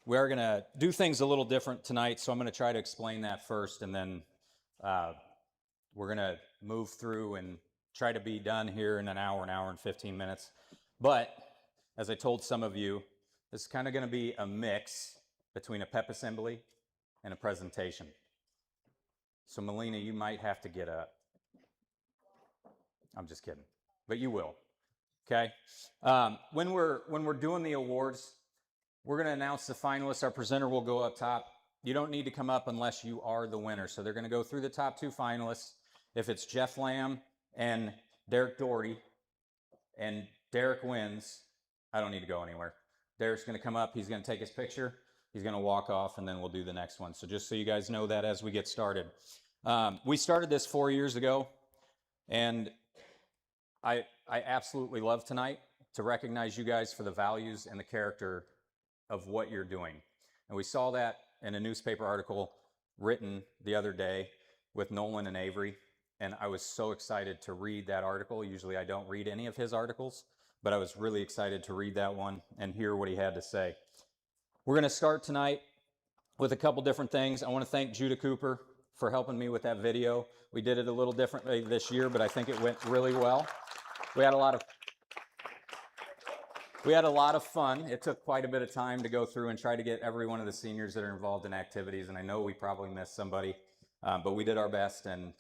We are going to do things a little different tonight, so I'm going to try to explain that first, and then we're going to move through and try to be done here in an hour and 15 minutes. But as I told some of you, this is kind of going to be a mix between a pep assembly and a presentation. So Melina, you might have to get up. I'm just kidding, but you will. Okay. When we're doing the awards, we're going to announce the finalists. Our presenter will go up top. You don't need to come up unless you are the winner. So they're going to go through the top two finalists. If it's Jeff Lamb and Derek Doherty, and Derek wins, I don't need to go anywhere. Derek's going to come up. He's going to take his picture. He's going to walk off, and then we'll do the next one. So just so you guys know that as we get started. We started this 4 years ago, and I absolutely love tonight to recognize you guys for the values and the character of what you're doing. And we saw that in a newspaper article written the other day with Nolan and Avery, and I was so excited to read that article. Usually I don't read any of his articles, but I was really excited to read that one and hear what he had to say. We're going to start tonight with a couple different things. I want to thank Judah Cooper for helping me with that video. We did it a little differently this year, but I think it went really well. We had a lot of fun. It took quite a bit of time to go through and try to get every one of the seniors that are involved in activities, and I know we probably missed somebody, but we did our best, and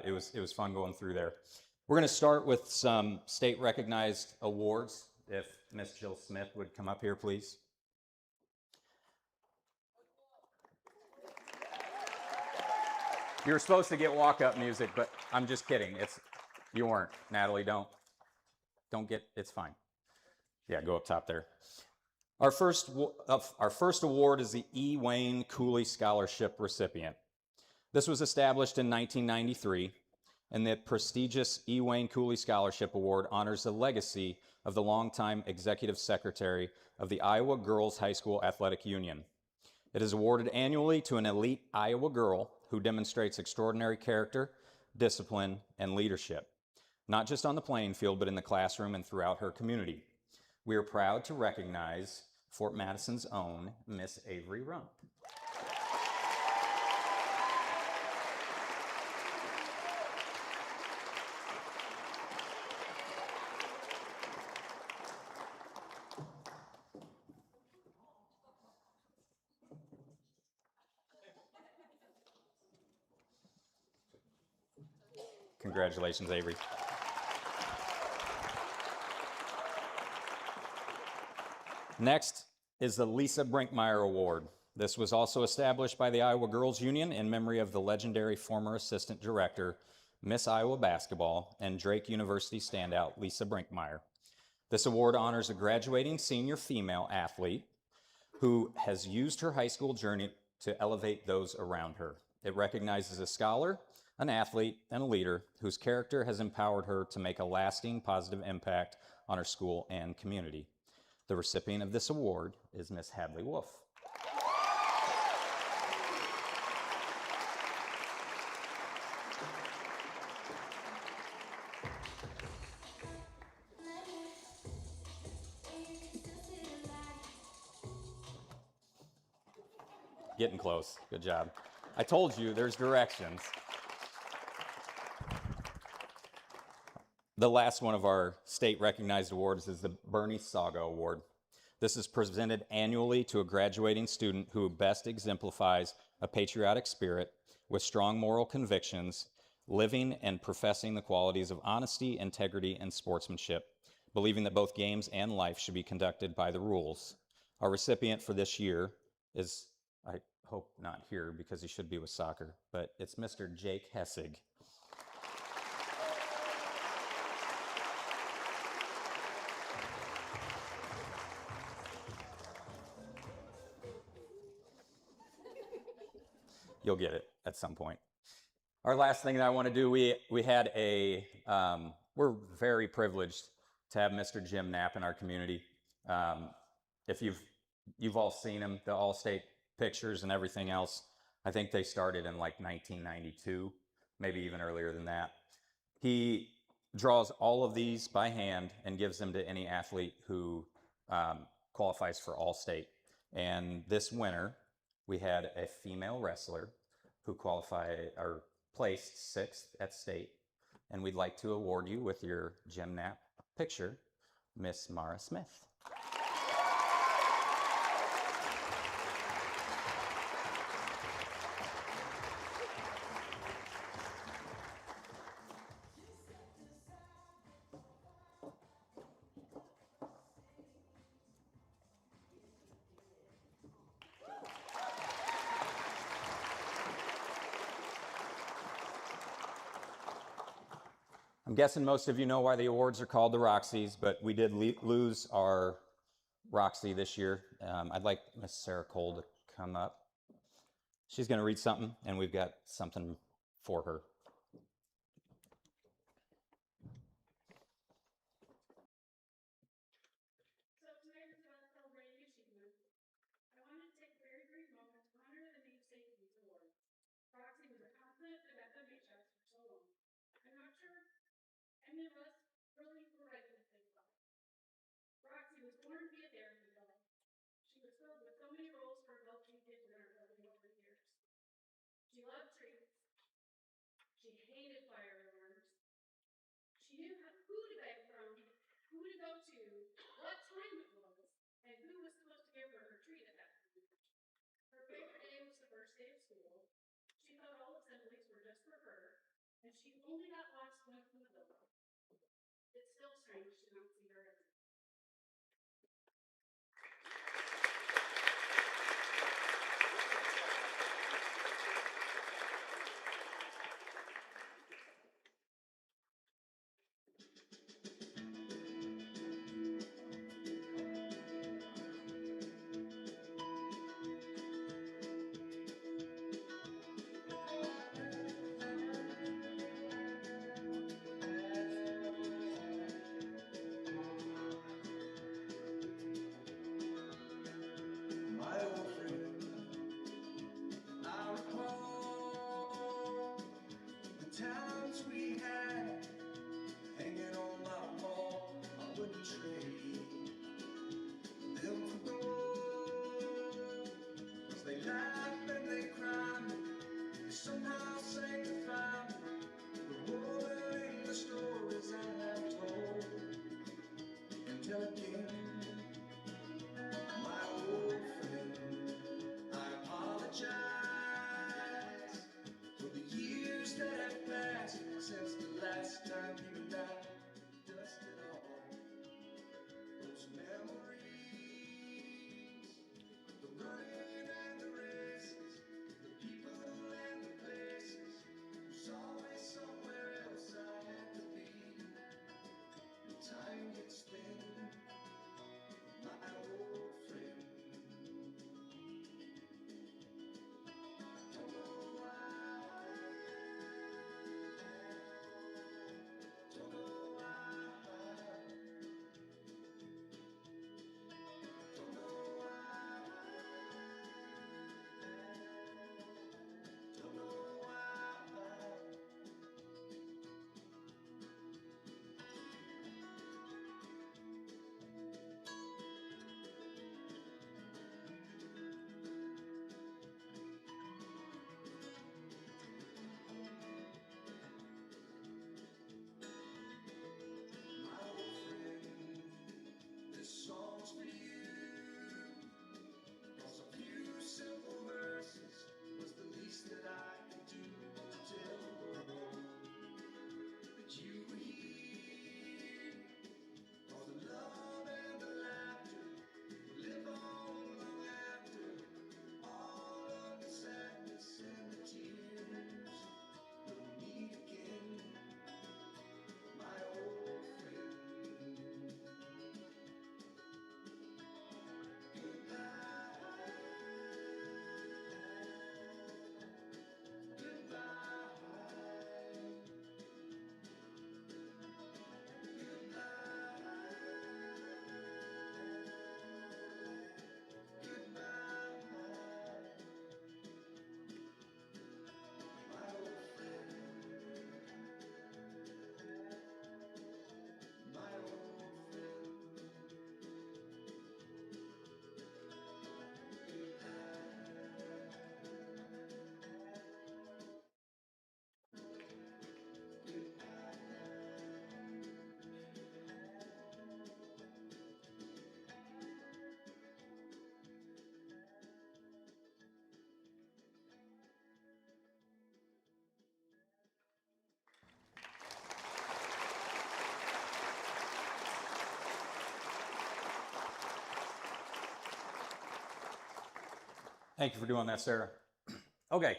it was fun going through there. We're going to start with some state recognized awards. If Miss Jill Smith would come up here, please. You were supposed to get walk-up music, but I'm just kidding. You weren't. Natalie, don't get, it's fine. Yeah, go up top there. Our first award is the E. Wayne Cooley Scholarship recipient. This was established in 1993, and the prestigious E. Wayne Cooley Scholarship Award honors the legacy of the longtime executive secretary of the Iowa Girls High School Athletic Union. It is awarded annually to an elite Iowa girl who demonstrates extraordinary character, discipline, and leadership, not just on the playing field, but in the classroom and throughout her community. We are proud to recognize Fort Madison's own Miss Avery Rump. Congratulations, Avery. Next is the Lisa Brinkmeyer Award. This was also established by the Iowa Girls Union in memory of the legendary former assistant director, Miss Iowa Basketball, and Drake University standout, Lisa Brinkmeyer. This award honors a graduating senior female athlete who has used her high school journey to elevate those around her. It recognizes a scholar, an athlete, and a leader whose character has empowered her to make a lasting positive impact on her school and community. The recipient of this award is Miss Hadley Wolf. Getting close. Good job. I told you there's directions. The last one of our state recognized awards is the Bernie Saga Award. This is presented annually to a graduating student who best exemplifies a patriotic spirit with strong moral convictions, living and professing the qualities of honesty, integrity, and sportsmanship, believing that both games and life should be conducted by the rules. Our recipient for this year is, I hope not here because he should be with soccer, but it's Mr. Jake Hessig. You'll get it at some point. Our last thing that I want to do, we had we're very privileged to have Mr. Jim Knapp in our community. If you've all seen him, the All-State pictures and everything else, I think they started in like 1992, maybe even earlier than that. He draws all of these by hand and gives them to any athlete who qualifies for All-State. And this winter, we had a female wrestler who qualified or placed 6th at state. And we'd like to award you with your Gym Nap picture, Miss Mara Smith. I'm guessing most of you know why the awards are called the Roxys, but we did lose our Roxy this year. I'd like Miss Sarah Cole to come up. She's going to read something, and we've got something for her. So tonight is about celebrating achievement. I wanted to take a very brief moment to honor the namesake of these awards. Roxy was a constant at FMJSHS for so long. I'm not sure any of us really were ready to think about it. Roxy was born to be a therapy dog. She was filled with so many roles for adult kids in our building over the years. She loved treats. She hated fire alarms. She knew who to beg from, who to go to, what time it was, and who was supposed to give her her treat at that time. Her favorite day was the first day of school. She thought all assemblies were just for her, and she only got lost once in the building. It's still strange to not see her every day. Thank you for doing that, Sarah. Okay,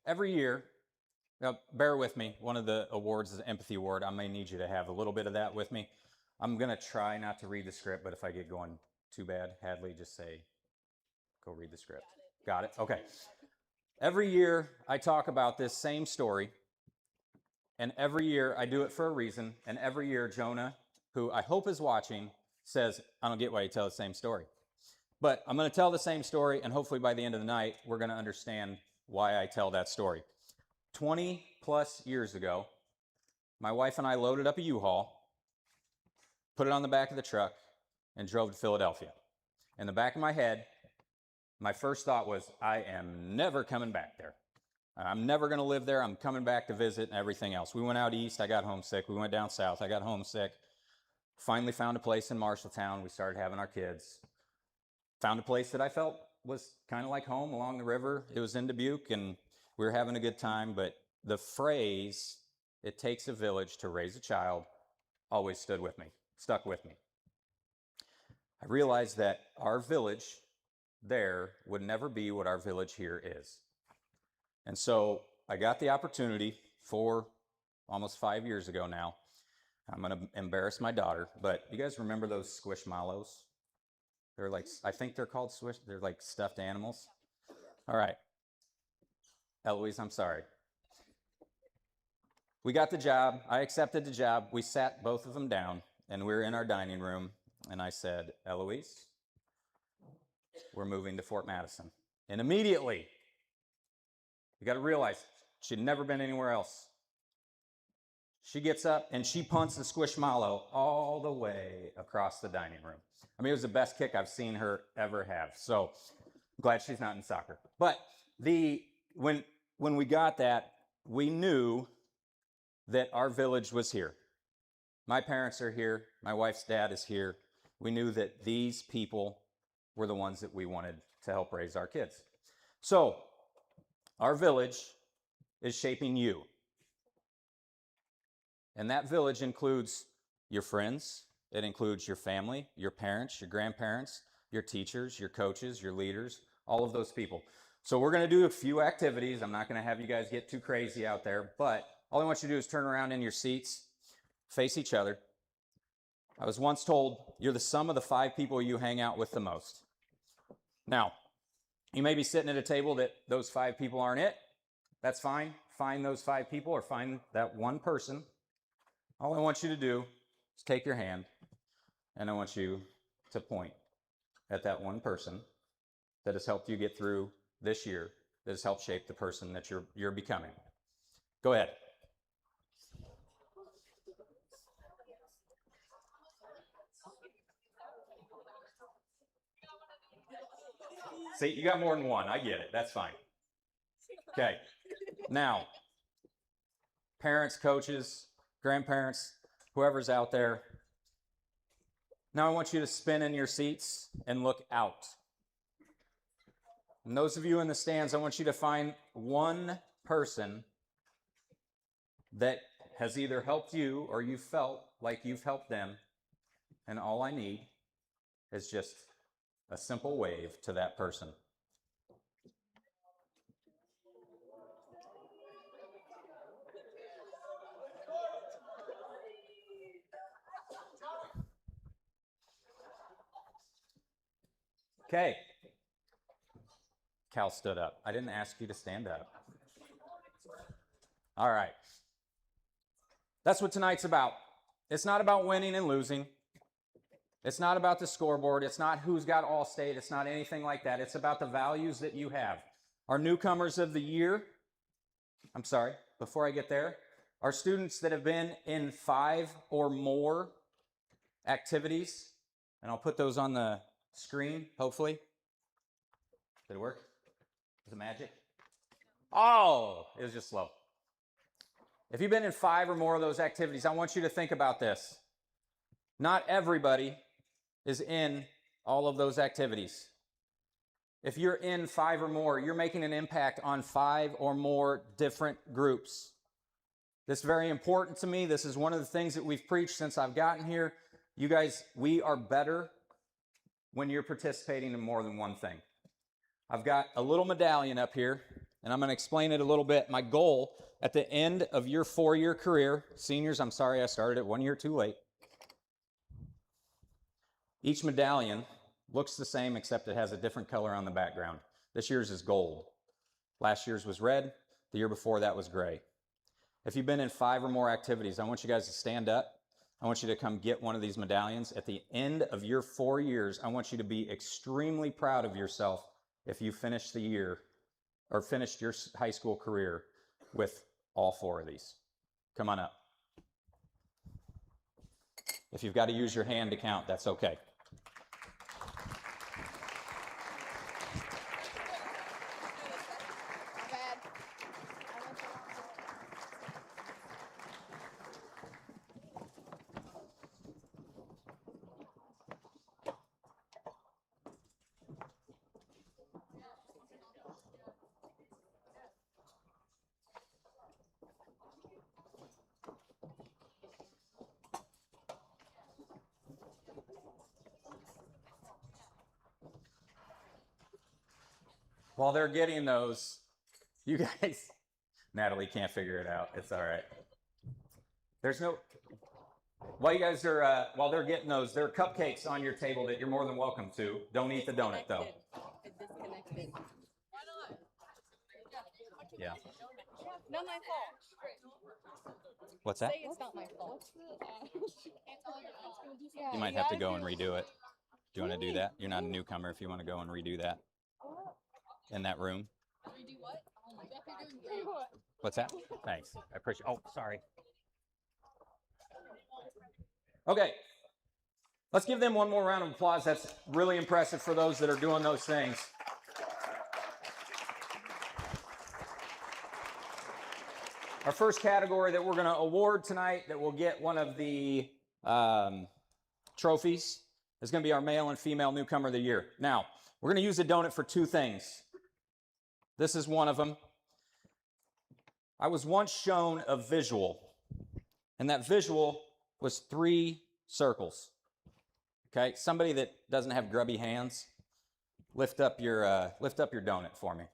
every year, now bear with me, one of the awards is an empathy award. I may need you to have a little bit of that with me. I'm gonna try not to read the script, but if I get going too bad, Hadley, just say, go read the script. Got it? Okay. Every year I talk about this same story, and every year I do it for a reason, and every year Jonah, who I hope is watching, says, I don't get why you tell the same story. But I'm going to tell the same story, and hopefully by the end of the night, we're going to understand why I tell that story. 20 plus years ago, my wife and I loaded up a U-Haul, put it on the back of the truck, and drove to Philadelphia. In the back of my head, my first thought was, I am never coming back there. I'm never going to live there. I'm coming back to visit and everything else. We went out east. I got homesick. We went down south. I got homesick. Finally found a place in Marshalltown. We started having our kids. Found a place that I felt was kind of like home along the river. It was in Dubuque, and we were having a good time. But the phrase, it takes a village to raise a child, always stuck with me. I realized that our village there would never be what our village here is. And so I got the opportunity almost 5 years ago now. I'm going to embarrass my daughter, but you guys remember those squishmallows? They're like, I think they're called they're like stuffed animals. All right. Eloise, I'm sorry. We got the job. I accepted the job. We sat both of them down, and we were in our dining room, and I said, Eloise, we're moving to Fort Madison. And immediately, you got to realize, she'd never been anywhere else. She gets up and she punts the squishmallow all the way across the dining room. I mean, it was the best kick I've seen her ever have. So I'm glad she's not in soccer. But when we got that, we knew that our village was here. My parents are here. My wife's dad is here. We knew that these people were the ones that we wanted to help raise our kids. So our village is shaping you. And that village includes your friends. It includes your family, your parents, your grandparents, your teachers, your coaches, your leaders, all of those people. So we're going to do a few activities. I'm not going to have you guys get too crazy out there, but all I want you to do is turn around in your seats, face each other. I was once told you're the sum of the 5 people you hang out with the most. Now, you may be sitting at a table that those 5 people aren't it. That's fine. Find those 5 people or find that one person. All I want you to do is take your hand, and I want you to point at that one person that has helped you get through this year, that has helped shape the person that you're becoming. Go ahead. See, you got more than one. I get it. That's fine. Okay. Now, parents, coaches, grandparents, whoever's out there, now I want you to spin in your seats and look out. And those of you in the stands, I want you to find one person that has either helped you or you felt like you've helped them. And all I need is just a simple wave to that person. Okay. Cal stood up. I didn't ask you to stand up. All right. That's what tonight's about. It's not about winning and losing. It's not about the scoreboard. It's not who's got All-State. It's not anything like that. It's about the values that you have. Our newcomers of the year, before I get there, are students that have been in 5 or more activities, and I'll put those on the screen, hopefully. Did it work? Was it magic? Oh, it was just slow. If you've been in 5 or more of those activities, I want you to think about this. Not everybody is in all of those activities. If you're in 5 or more, you're making an impact on 5 or more different groups. This is very important to me. This is one of the things that we've preached since I've gotten here. You guys, we are better when you're participating in more than one thing. I've got a little medallion up here, and I'm going to explain it a little bit. My goal at the end of your 4-year career, seniors, I'm sorry I started it 1 year too late. Each medallion looks the same except it has a different color on the background. This year's is gold. Last year's was red. The year before that was gray. If you've been in 5 or more activities, I want you guys to stand up. I want you to come get one of these medallions. At the end of your 4 years, I want you to be extremely proud of yourself if you finished the year or finished your high school career with all 4 of these. Come on up. If you've got to use your hand to count, that's okay. While they're getting those, you guys, Natalie can't figure it out. It's all right. There's no, while you guys are, while they're getting those, there are cupcakes on your table that you're more than welcome to. Don't eat the donut though. It's disconnected. Why not? Yeah. Not my fault. What's that? Say it's not my fault. You might have to go and redo it. Do you want to do that? You're not a newcomer if you want to go and redo that in that room. Redo what? Oh my God. What's that? Thanks. I appreciate. Oh, sorry. Okay. Let's give them one more round of applause. That's really impressive for those that are doing those things. Our first category that we're going to award tonight that will get one of the trophies is going to be our male and female newcomer of the year. Now, we're going to use a donut for 2 things. This is one of them. I was once shown a visual, and that visual was 3 circles. Okay, somebody that doesn't have grubby hands, lift up your donut for me.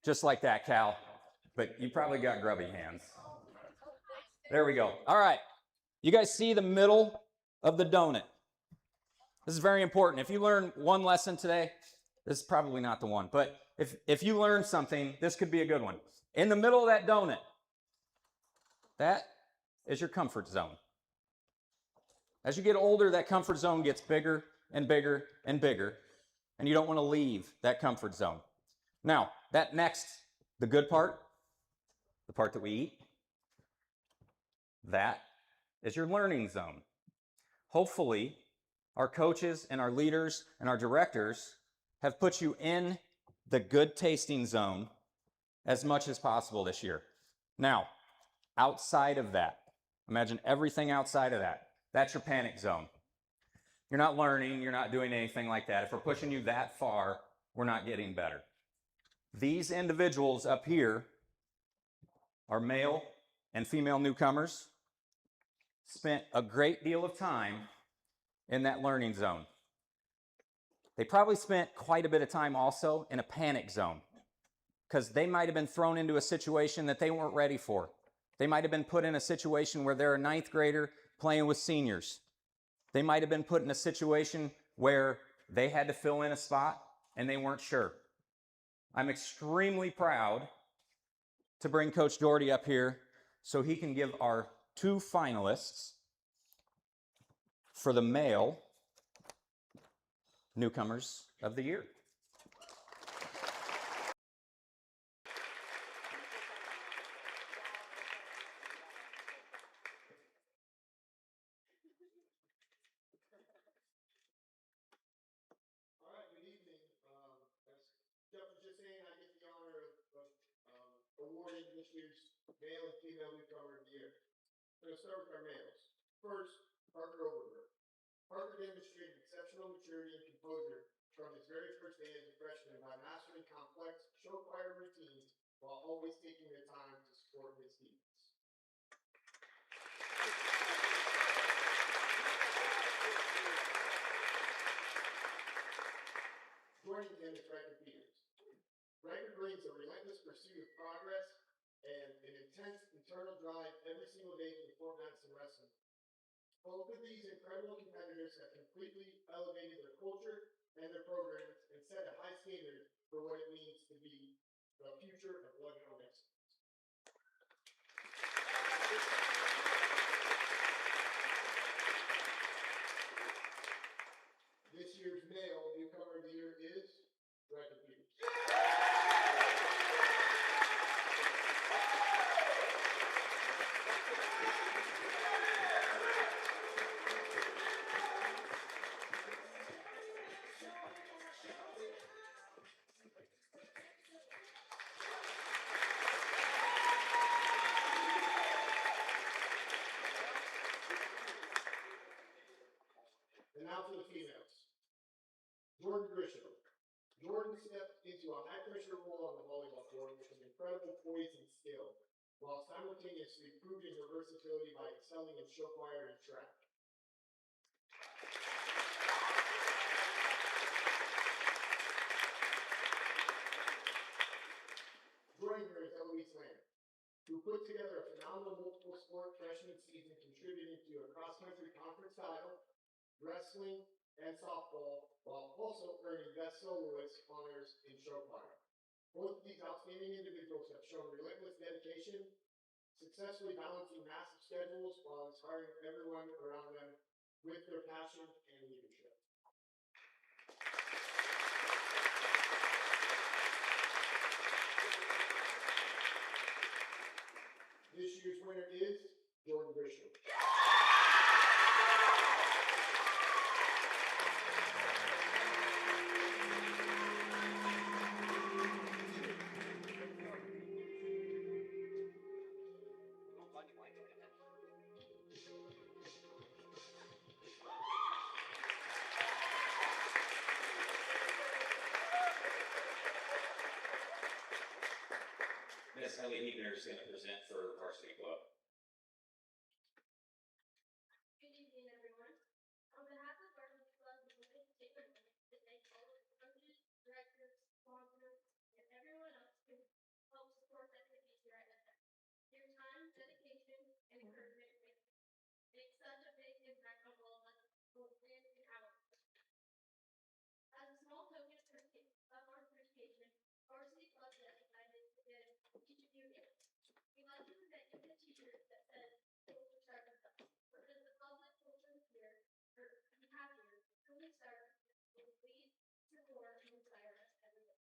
Just like that, Cal. But you probably got grubby hands. There we go. All right. You guys see the middle of the donut. This is very important. If you learn one lesson today, this is probably not the one. But if you learn something, this could be a good one. In the middle of that donut, that is your comfort zone. As you get older, that comfort zone gets bigger and bigger and bigger, and you don't want to leave that comfort zone. Now, that next, the good part, the part that we eat, that is your learning zone. Hopefully, our coaches and our leaders and our directors have put you in the good tasting zone as much as possible this year. Now, outside of that, imagine everything outside of that. That's your panic zone. You're not learning, you're not doing anything like that. If we're pushing you that far, we're not getting better. These individuals up here are male and female newcomers, spent a great deal of time in that learning zone. They probably spent quite a bit of time also in a panic zone because they might have been thrown into a situation that they weren't ready for. They might have been put in a situation where they're a 9th grader playing with seniors. They might have been put in a situation where they had to fill in a spot and they weren't sure. I'm extremely proud to bring Coach Doherty up here so he can give our 2 finalists for the male newcomers of the year. All right, good evening. As Jeff was just saying, I get the honor of awarding this year's male and female newcomer of the year. I'm going to start with our males. First, Parker Overberg. Parker demonstrated exceptional maturity and composure from his very first day as a freshman by mastering complex show choir routines while always taking the time to support his teammates. Joining him pursuit of progress and an intense internal drive every single day for Fort Madison wrestling. Both of these incredible competitors have completely elevated their culture and their programs and set a high standard for what it means to be the future of bloodhound wrestling. This year's male newcomer of the year is Dragon Peters. And now for the females. Jordan Grisham. Jordan stepped into a high-pressure role on the volleyball court with an incredible poise and skill, while simultaneously proving her versatility by excelling in show choir and track. Joining her is Eloise Lamb, who put together a phenomenal multiple sport freshman season, contributing to a cross-country conference title, wrestling, and softball, while also earning Best Soloist honors in show choir. Both of these outstanding individuals have shown relentless dedication, successfully balancing massive schedules while inspiring everyone around them with their passion and leadership. This year's winner is Jordan Grisham. Miss Ellie Hebner is going to present for Varsity Club. Good evening, everyone. On behalf of Varsity Club, we would like to take a moment to thank all of the coaches, directors, sponsors, and everyone else who helped support the activities here at FM. Your time, dedication, and encouragement make such a big impact on all of us, both in and out. As a small token of our appreciation, Varsity Club has decided to give each of you gifts. We'd like to present you with a t-shirt that says, "Culture Start With Us." Because the public culture here, or we have here, truly starts with lead, support, and inspire us every day.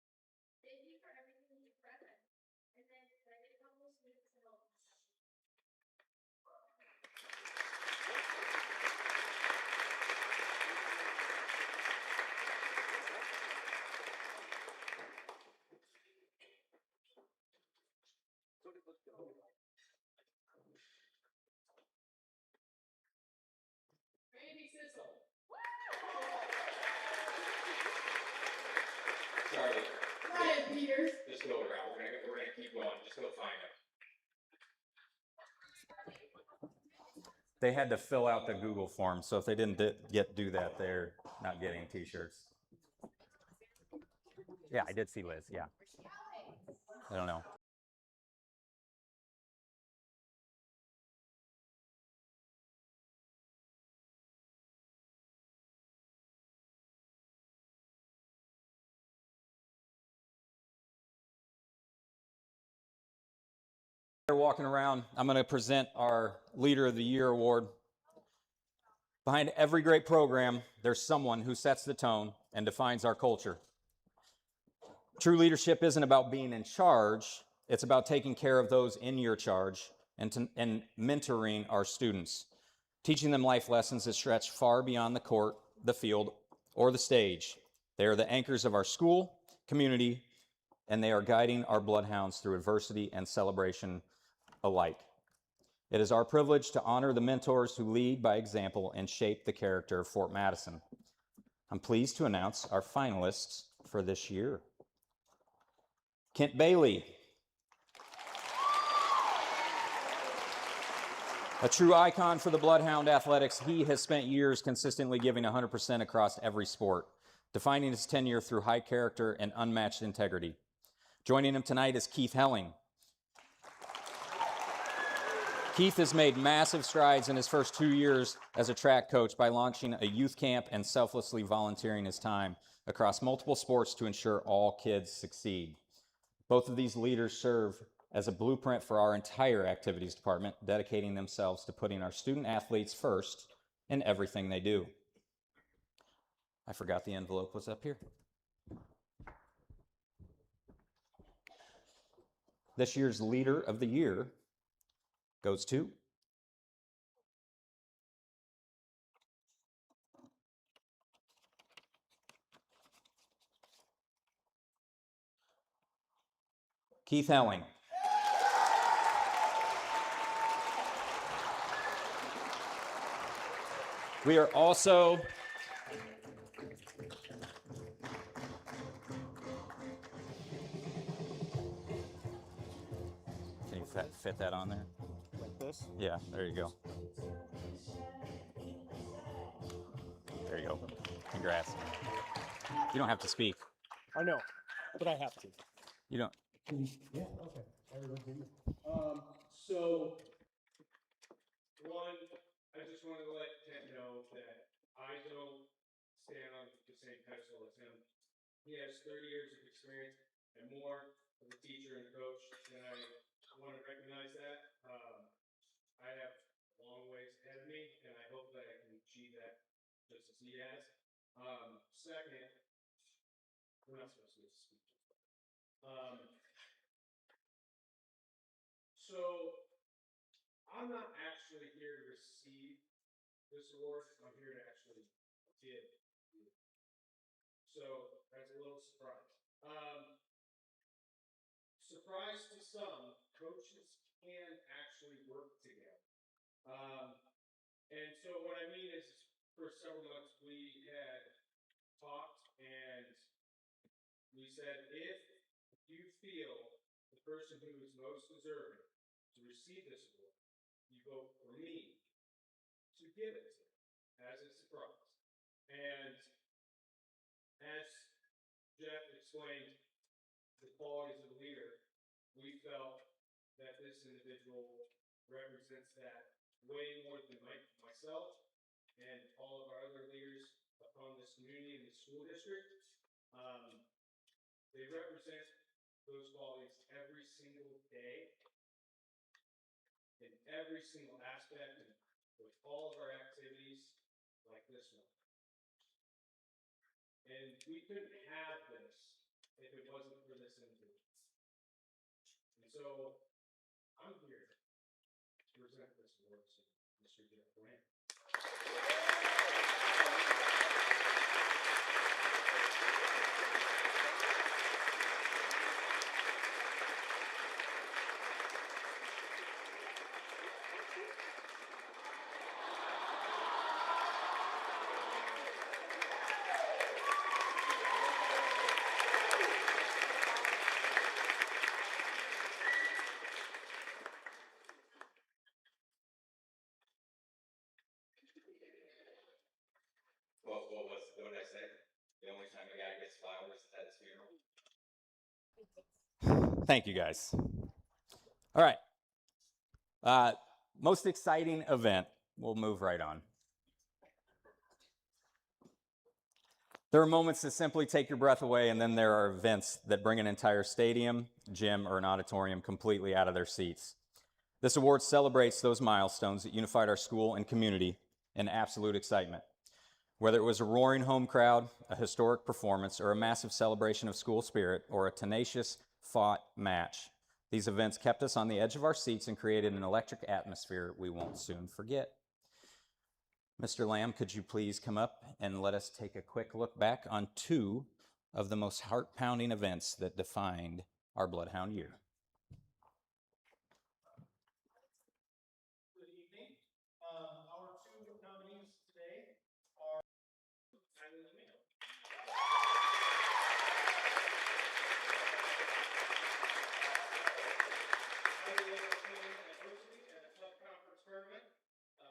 Thank you for everything you present, and then I get a couple of students to help us. Randy Sissel. Charlie, Ryan Peters. just go around. We're gonna keep going. Just go find them. They had to fill out the Google form, so if they didn't do that, they're not getting t-shirts. Yeah, I did see Liz. Yeah. I don't know. They're walking around. I'm going to present our Leader of the Year award. Behind every great program, there's someone who sets the tone and defines our culture. True leadership isn't about being in charge. It's about taking care of those in your charge and mentoring our students, teaching them life lessons that stretch far beyond the court, the field, or the stage. They are the anchors of our school, community, and they are guiding our bloodhounds through adversity and celebration alike. It is our privilege to honor the mentors who lead by example and shape the character of Fort Madison. I'm pleased to announce our finalists for this year. Kent Bailey. A true icon for the Bloodhound athletics, he has spent years consistently giving 100% across every sport, defining his tenure through high character and unmatched integrity. Joining him tonight is Keith Helling. Keith has made massive strides in his first 2 years as a track coach by launching a youth camp and selflessly volunteering his time across multiple sports to ensure all kids succeed. Both of these leaders serve as a blueprint for our entire activities department, dedicating themselves to putting our student athletes first in everything they do. I forgot the envelope was up here. This year's Leader of the Year goes to Keith Helling. We are also Can you fit that on there? Like this? Yeah, there you go. There you go. Congrats. You don't have to speak. I know, but I have to. You don't. Yeah, okay. Everyone hear me? So, one, I just wanted to let Ted know that I don't stand on the same pedestal as him. He has 30 years of experience and more as a teacher and coach, and I want to recognize that. I have a long ways ahead of me, and I hope that I can achieve that just as he has. Second, we're not supposed to speak. So I'm not actually here to receive this award. I'm here to actually give. So that's a little surprise. Surprise to some, coaches can actually work together. And so what I mean is, for several months we had talked and we said, if you feel the person who is most deserving to receive this award, you vote for me to give it to them as a surprise. And as Jeff explained the qualities of a leader, we felt that this individual represents that way more than myself and all of our other leaders upon this community and the school district. They represent those qualities every single day, in every single aspect, and with all of our activities like this one. And we couldn't have this if it wasn't for this individual. And so I'm here to present this award to Mr. Jeff Grant. What did I say? The only time a guy gets flowers is at his funeral. Thank you, guys. All right. Most exciting event. We'll move right on. There are moments that simply take your breath away, and then there are events that bring an entire stadium, gym, or an auditorium completely out of their seats. This award celebrates those milestones that unified our school and community in absolute excitement. Whether it was a roaring home crowd, a historic performance, or a massive celebration of school spirit, or a tenacious fought match, these events kept us on the edge of our seats and created an electric atmosphere we won't soon forget. Mr. Lamb, could you please come up and let us take a quick look back on two of the most heart-pounding events that defined our Bloodhound year. Good evening. Our two nominees today are Tyler Lemay. Tyler came adversity at a tough conference tournament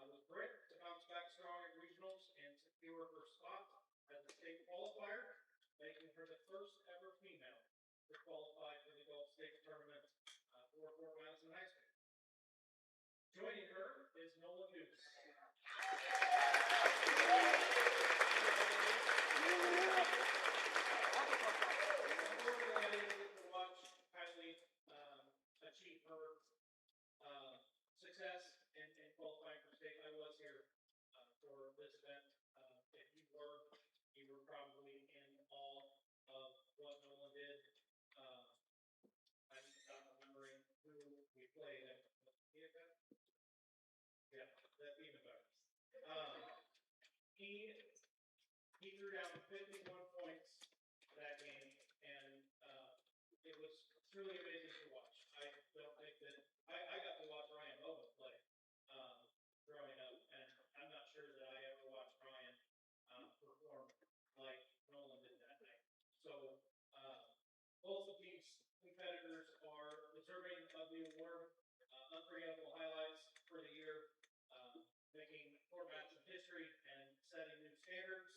with grit to bounce back strong at regionals and secure her spot as a state qualifier, making her the first ever female to qualify for the he threw down 51 points that game, and it was truly amazing to watch. I don't think that I got to watch Ryan Bowen play growing up, and I'm not sure that I ever watched Ryan perform like Nolan did that night. So both of these competitors are deserving of the award. Unforgettable highlights for the year, making Fort Madison history and setting new standards.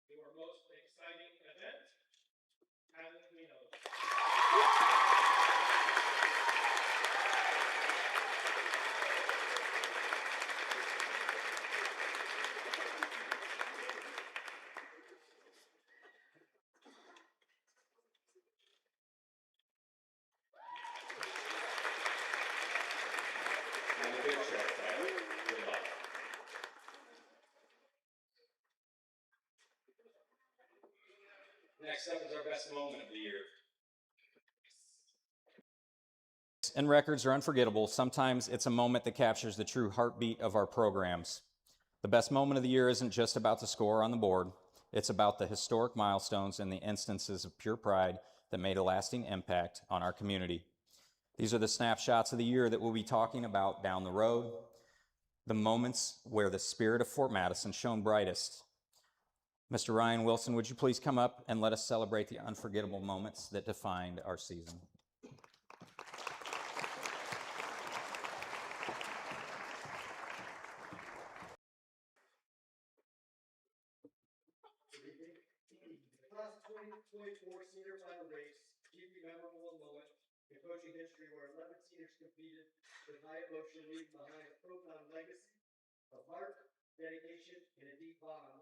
Your most exciting event, Highland Cleanup. And a big check, Tyler. Good luck. Next up is our best moment of the year. And records are unforgettable. Sometimes it's a moment that captures the true heartbeat of our programs. The best moment of the year isn't just about the score on the board. It's about the historic milestones and the instances of pure pride that made a lasting impact on our community. These are the snapshots of the year that we'll be talking about down the road, the moments where the spirit of Fort Madison shone brightest. Mr. Ryan Wilson, would you please come up and let us celebrate the unforgettable moments that defined our season? Class of 2024 senior final race, deeply memorable moment in coaching history where 11 seniors competed with high emotion, leaving behind a profound legacy of heart, dedication, and a deep bond.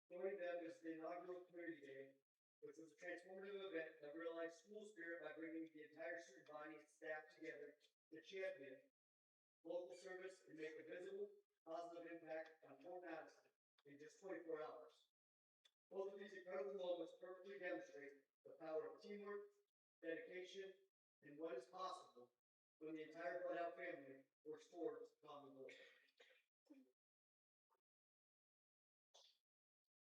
Joining them is the inaugural Community Day, which was a transformative event that realized school spirit by bringing the entire student body and staff together to champion local service and make a visible, positive impact on Fort Madison in just 24 hours. Both of these incredible moments perfectly demonstrate the power of teamwork, dedication, and what is possible when the entire Bloodhound family works towards a common goal.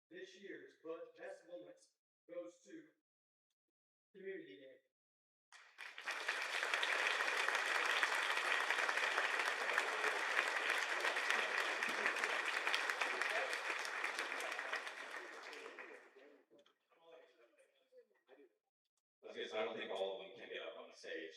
This year's best moments goes to Community Day. I don't think all of them can get up on the stage.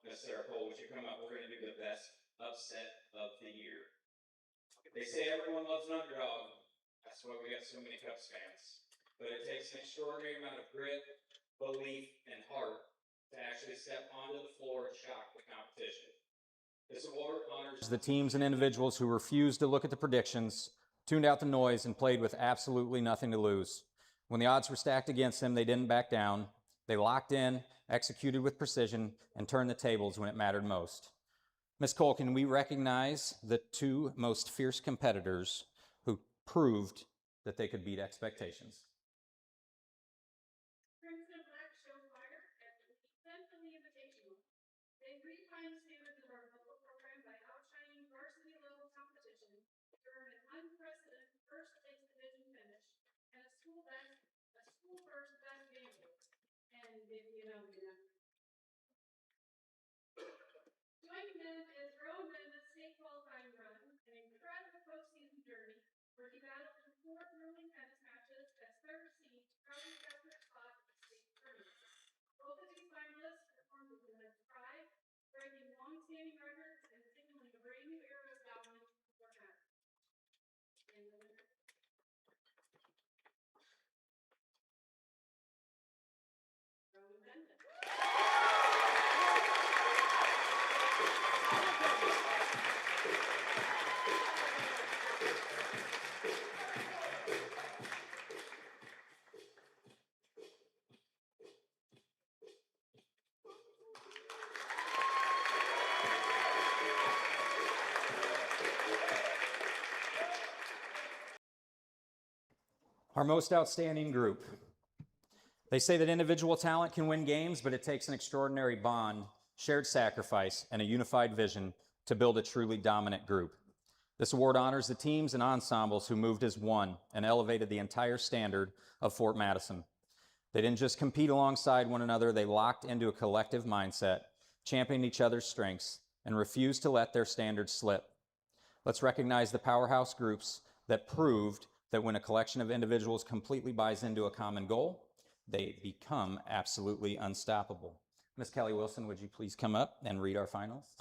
Miss Sarah Cole, would you come up? We're going to do the best upset of the year. They say everyone loves an underdog. That's why we got so many Cubs fans. But it takes an extraordinary amount of grit, belief, and heart to actually step onto the floor and shock the competition. This award honors the teams and individuals who refused to look at the predictions, tuned out the noise, and played with absolutely nothing to lose. When the odds were stacked against them, they didn't back down. They locked in, executed with precision, and turned the tables when it mattered most. Ms. Cole, can we recognize the two most fierce competitors who proved that they could beat expectations? Crimson Black show fire at the 10th of the Invitational. They redefined standards of our local program by outshining varsity level competition during an unprecedented first place division finish and a school first best game. And if you know, you know. Joining them is Rowan Mendes' state qualifying run, an incredible postseason journey where he battled in 4 grueling tennis matches as third seed to probably got their spot in the state tournament. Both of these finalists performed with immense pride, breaking long-standing records and signaling a brand new era of dominance for Madison. And the winner. Rowan Mendes. Our most outstanding group. They say that individual talent can win games, but it takes an extraordinary bond, shared sacrifice, and a unified vision to build a truly dominant group. This award honors the teams and ensembles who moved as one and elevated the entire standard of Fort Madison. They didn't just compete alongside one another, they locked into a collective mindset, championed each other's strengths, and refused to let their standards slip. Let's recognize the powerhouse groups that proved that when a collection of individuals completely buys into a common goal, they become absolutely unstoppable. Ms. Kelly Wilson, would you please come up and read our finalists?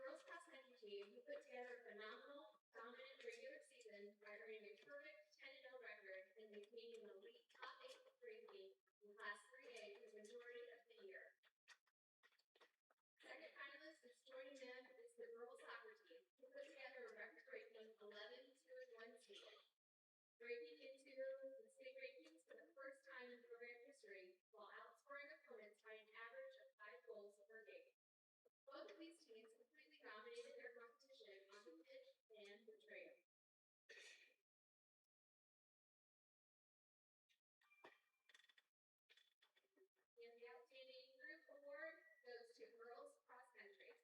Girls cross country team who put together a phenomenal, dominant regular season by earning a perfect 10-0 record and maintaining an elite top 8 ranking in Class 3A for the majority of the year. Second finalist is joining them is the girls soccer team who put together a record-breaking 11-1 season, breaking into the state rankings for the first time in program history while outscoring opponents by an average of 5 goals per game. Both of these teams completely dominated their competition on the pitch and the trail. And the Outstanding Group Award goes to girls cross country.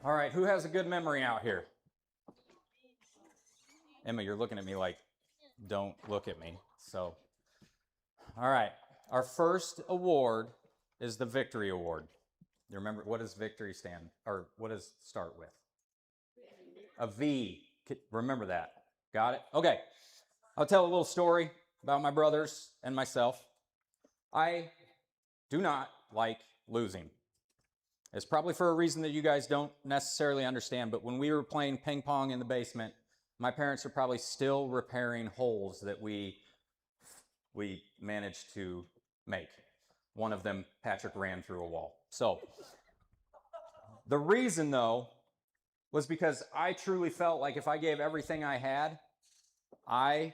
All right, who has a good memory out here? Emma, you're looking at me like, don't look at me. So, all right, our first award is the Victory Award. You remember, what does victory stand, or what does start with? A V. Remember that. Got it? Okay. I'll tell a little story about my brothers and myself. I do not like losing. It's probably for a reason that you guys don't necessarily understand, but when we were playing ping pong in the basement, my parents are probably still repairing holes that we managed to make. One of them, Patrick ran through a wall. So, the reason though, was because I truly felt like if I gave everything I had, I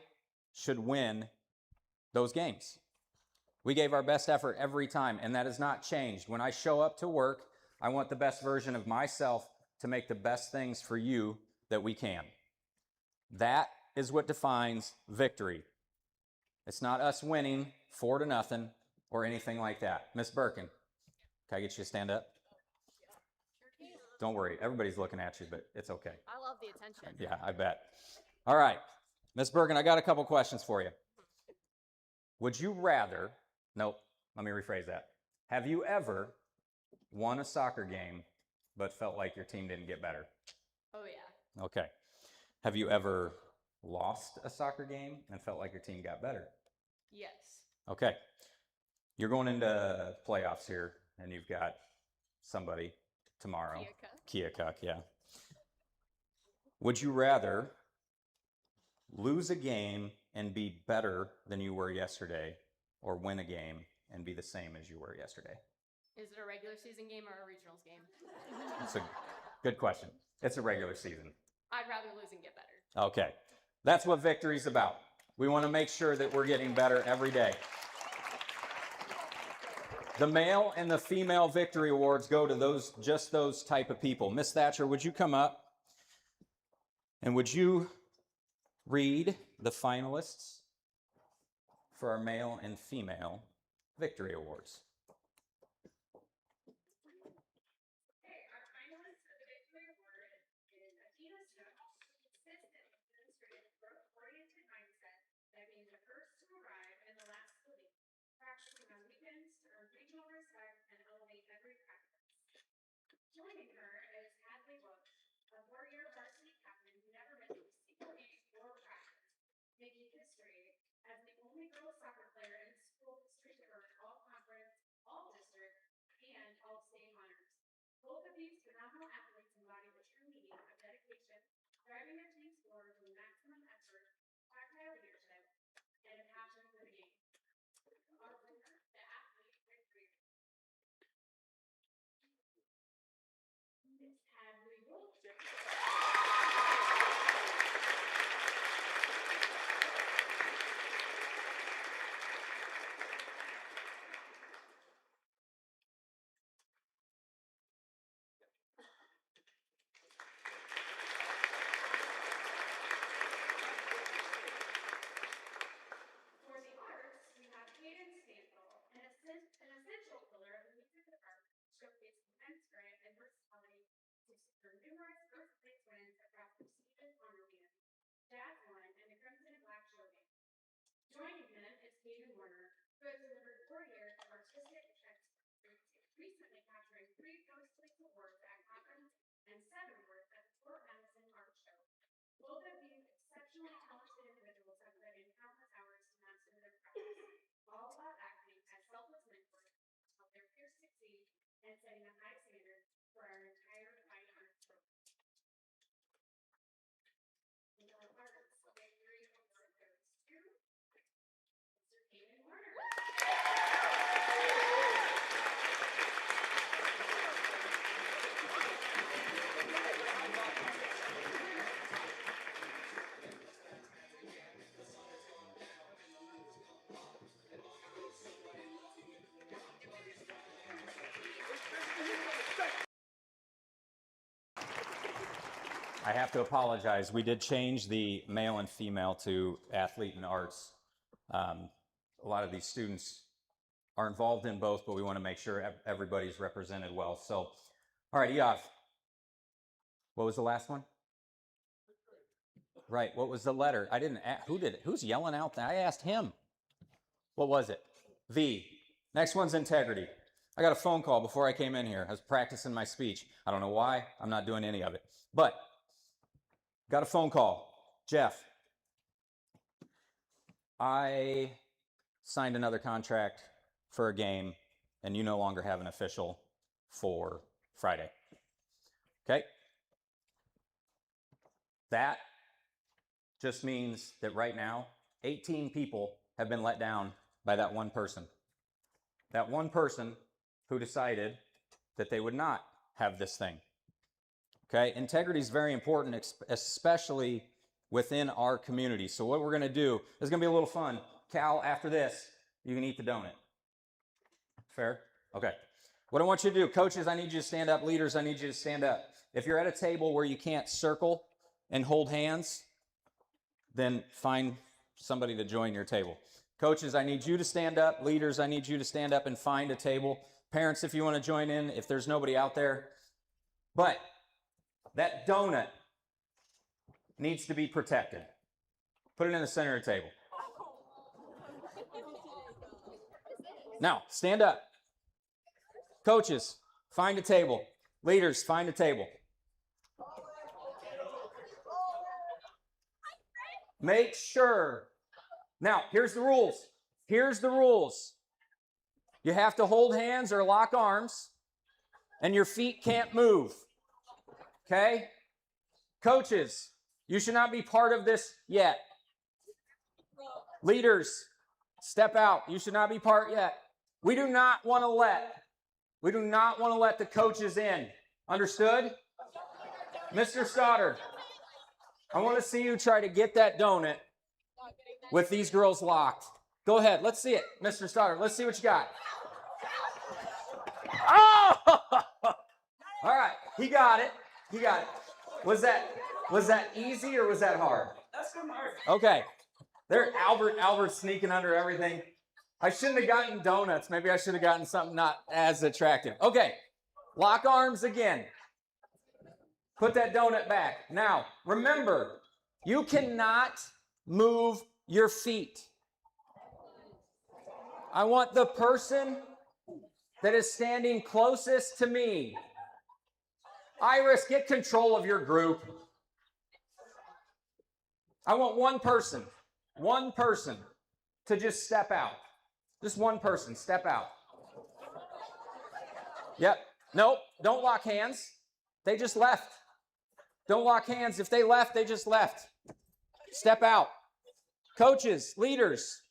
should win those games. We gave our best effort every time, and that has not changed. When I show up to work, I want the best version of myself to make the best things for you that we can. That is what defines victory. It's not us winning 4-0 or anything like that. Miss Birkin, can I get you to stand up? Don't worry, everybody's looking at you, but it's okay. I love the attention. Yeah, I bet. All right, Miss Birkin, I got a couple questions for you. Would you rather, nope, let me rephrase that. Have you ever won a soccer game but felt like your team didn't get better? Oh, yeah. Okay. Have you ever lost a soccer game and felt like your team got better? Yes. Okay. You're going into playoffs here, and you've got somebody tomorrow. Keokuk, yeah. Would you rather lose a game and be better than you were yesterday, or win a game and be the same as you were yesterday? Is it a regular season game or a regionals game? That's a good question. It's a regular season. I'd rather lose and get better. Okay. That's what victory's about. We want to make sure that we're getting better every day. The male and the female victory awards go to just those type of people. Miss Thatcher, would you come up? And would you read the finalists for our male and female victory awards? Okay, our finalist for the Victory Award is Athena Snow, who consistently demonstrated growth-oriented mindset by being the first to arrive and the last to leave, practicing female athletes embody the true meaning of dedication, driving their teams forward with maximum effort, tactile leadership, and a passion for the game. Our winner, the athlete, victory. It's Hadley Wolf. For the arts, we have Hayden Stanfield, an essential pillar of the music department, showcasing immense grit and versatility to secure numerous first-place wins across prestigious honor bands, jazz one, and the Crimson and Black show band. Joining him is Hayden Warner, who has delivered 4 years of artistic excellence, recently capturing 3 First-Place awards at conference and 7 awards at the Fort Madison Art Show. Both of these exceptionally talented individuals have put in countless hours to master their craft, all while acting as selfless mentors to help their peers succeed and setting a high standard for our entire fine arts program. In our arts, victory award goes to Mr. Hayden Warner. I have to apologize. We did change the male and female to athlete and arts. A lot of these students are involved in both, but we want to make sure everybody's represented well. So, all right, Eof. What was the last one? Right. What was the letter? I didn't ask. Who did it? Who's yelling out that? I asked him. What was it? V. Next one's integrity. I got a phone call before I came in here. I was practicing my speech. I don't know why. I'm not doing any of it. But got a phone call. Jeff, I signed another contract for a game, and you no longer have an official for Friday. Okay? That just means that right now, 18 people have been let down by that one person. That one person who decided that they would not have this thing. Okay? Integrity is very important, especially within our community. So what we're going to do is going to be a little fun. Cal, after this, you can eat the donut. Fair? Okay. What I want you to do, coaches, I need you to stand up. Leaders, I need you to stand up. If you're at a table where you can't circle and hold hands, then find somebody to join your table. Coaches, I need you to stand up. Leaders, I need you to stand up and find a table. Parents, if you want to join in, if there's nobody out there. But that donut needs to be protected. Put it in the center of the table. Now, stand up. Coaches, find a table. Leaders, find a table. Make sure. Now, here's the rules. Here's the rules. You have to hold hands or lock arms, and your feet can't move. Okay? Coaches, you should not be part of this yet. Leaders, step out. You should not be part yet. We do not want to let the coaches in. Understood? Mr. Stoddard, I want to see you try to get that donut with these girls locked. Go ahead. Let's see it, Mr. Stoddard. Let's see what you got. Oh! All right. He got it. He got it. Was that easy or was that hard? That's hard. Okay. There, Albert's sneaking under everything. I shouldn't have gotten donuts. Maybe I should have gotten something not as attractive. Okay. Lock arms again. Put that donut back. Now, remember, you cannot move your feet. I want the person that is standing closest to me. Iris, get control of your group. I want one person to just step out. Just one person, step out. Yep. Nope, don't lock hands. They just left. Don't lock hands. If they left, they just left. Step out. Coaches, leaders,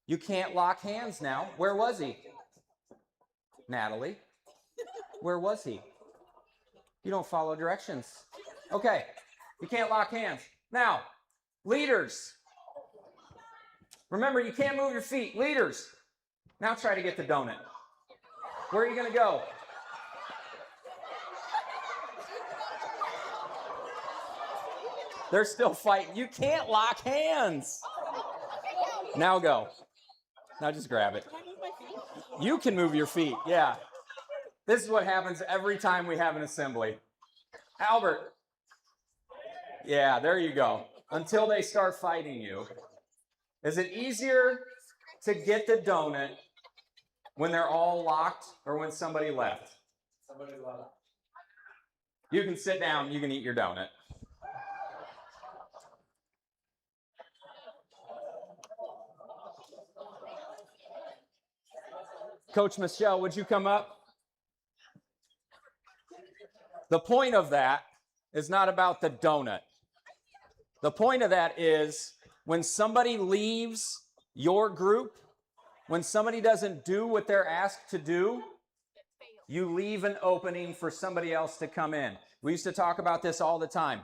you can't lock hands now. Where was he? Natalie, where was he? You don't follow directions. Okay, you can't lock hands. Now, leaders, remember you can't move your feet. Leaders, now try to get the donut. Where are you going to go? They're still fighting. You can't lock hands. Now go. Now just grab it. You can move your feet. Yeah. This is what happens every time we have an assembly. Albert. Yeah, there you go. Until they start fighting you. Is it easier to get the donut when they're all locked or when somebody left? Somebody left. You can sit down. You can eat your donut. Coach Michelle, would you come up? The point of that is not about the donut. The point of that is when somebody leaves your group, when somebody doesn't do what they're asked to do, you leave an opening for somebody else to come in. We used to talk about this all the time.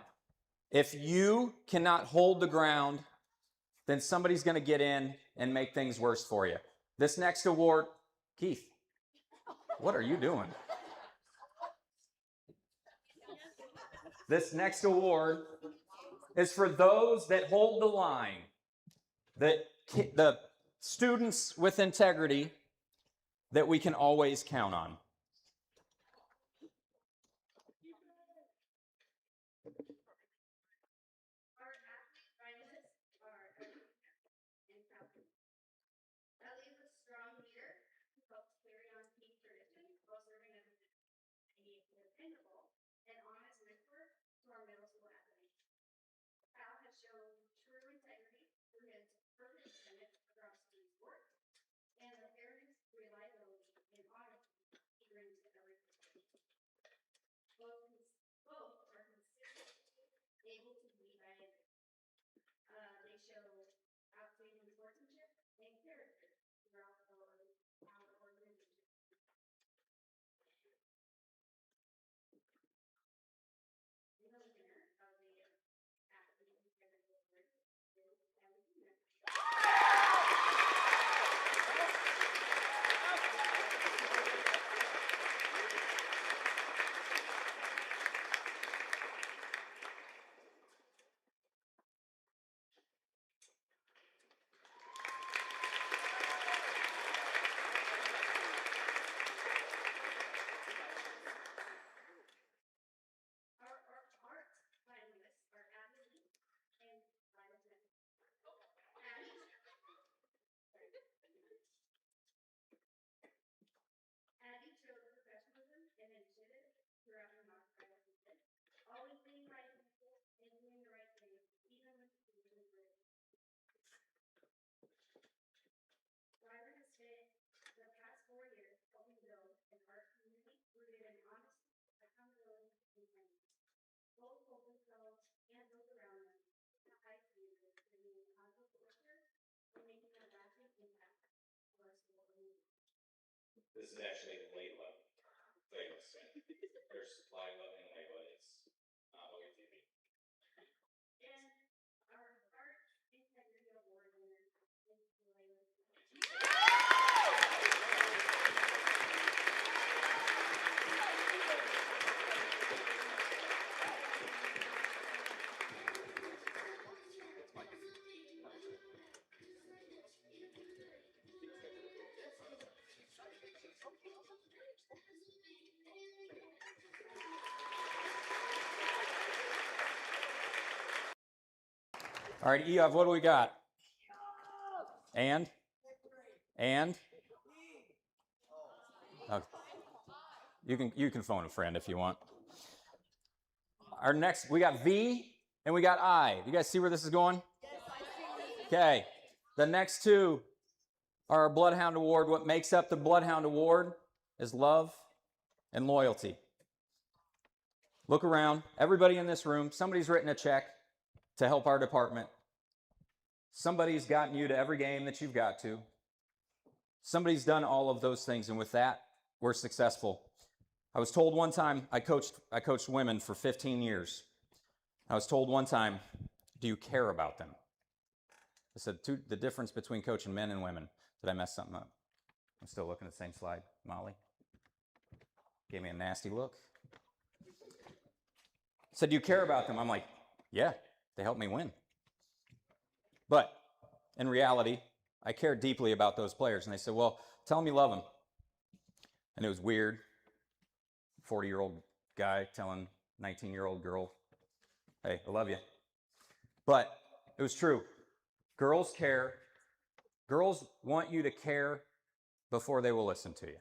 If you cannot hold the ground, then somebody's going to get in and make things worse for you. This next award, Keith, what are you doing? This next award is for those that hold the line, that the students with integrity that we can always count on. This is actually Layla. Layla Smith. There's Lila and Layla. It's not what you think. And our art integrity award winner is Layla. All right, Eov, what do we got? And? Okay. You can phone a friend if you want. Our next, we got V and we got I. You guys see where this is going? Okay. The next two are our Bloodhound Award. What makes up the Bloodhound Award is love and loyalty. Look around. Everybody in this room, somebody's written a check to help our department. Somebody's gotten you to every game that you've got to. Somebody's done all of those things, and with that, we're successful. I was told one time, I coached women for 15 years. I was told one time, do you care about them? I said, the difference between coaching men and women. Did I mess something up? I'm still looking at the same slide. Molly gave me a nasty look. Said, do you care about them? I'm like, yeah, they help me win. But in reality, I care deeply about those players. And they said, well, tell them you love them. And it was weird. 40-year-old guy telling 19-year-old girl, hey, I love you. But it was true. Girls care. Girls want you to care before they will listen to you.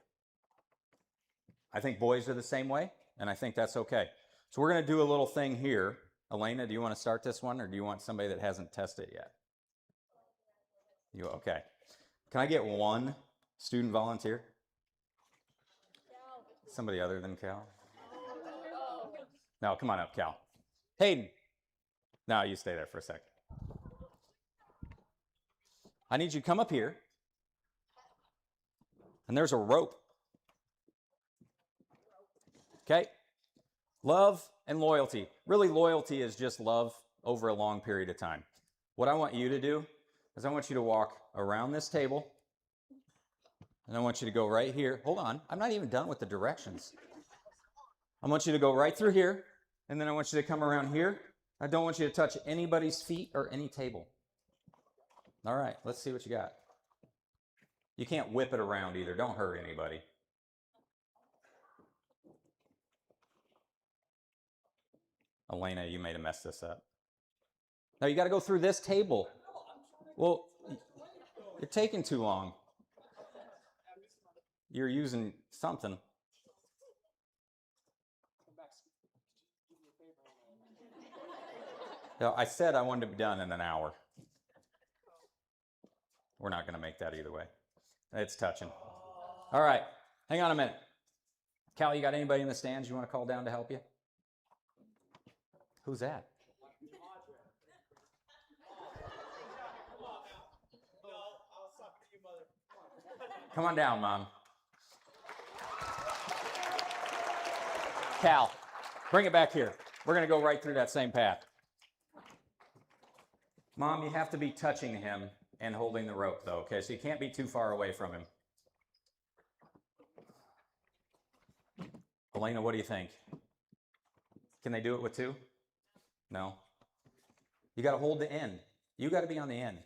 I think boys are the same way, and I think that's okay. So we're going to do a little thing here. Elena, do you want to start this one, or do you want somebody that hasn't tested it yet? You okay? Can I get one student volunteer? Somebody other than Cal? No, come on up, Cal. Hayden. No, you stay there for a second. I need you to come up here. And there's a rope. Okay? Love and loyalty. Really, loyalty is just love over a long period of time. What I want you to do is I want you to walk around this table. And I want you to go right here. Hold on. I'm not even done with the directions. I want you to go right through here. And then I want you to come around here. I don't want you to touch anybody's feet or any table. All right, let's see what you got. You can't whip it around either. Don't hurt anybody. Elena, you may have messed this up. Now you got to go through this table. Well, you're taking too long. You're using something. Now, I said I wanted to be done in an hour. We're not going to make that either way. It's touching. All right, hang on a minute. Cal, you got anybody in the stands you want to call down to help you? Who's that? Come on down, Mom. Cal, bring it back here. We're going to go right through that same path. Mom, you have to be touching him and holding the rope, though, okay? So you can't be too far away from him. Elena, what do you think? Can they do it with two? No? You got to hold the end. You got to be on the end.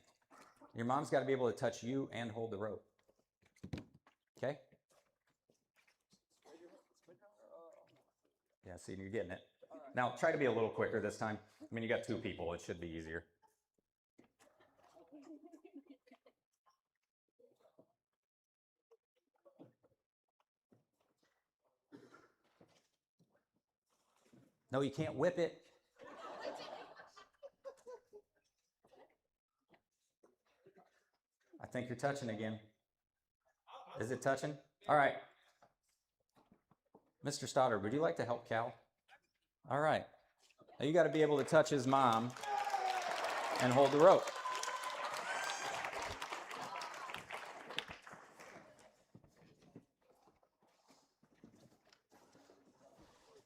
Your mom's got to be able to touch you and hold the rope. Okay? Yeah, see, you're getting it. Now, try to be a little quicker this time. I mean, you got two people. It should be easier. No, you can't whip it. I think you're touching again. Is it touching? All right. Mr. Stoddard, would you like to help Cal? All right. Now you got to be able to touch his mom and hold the rope.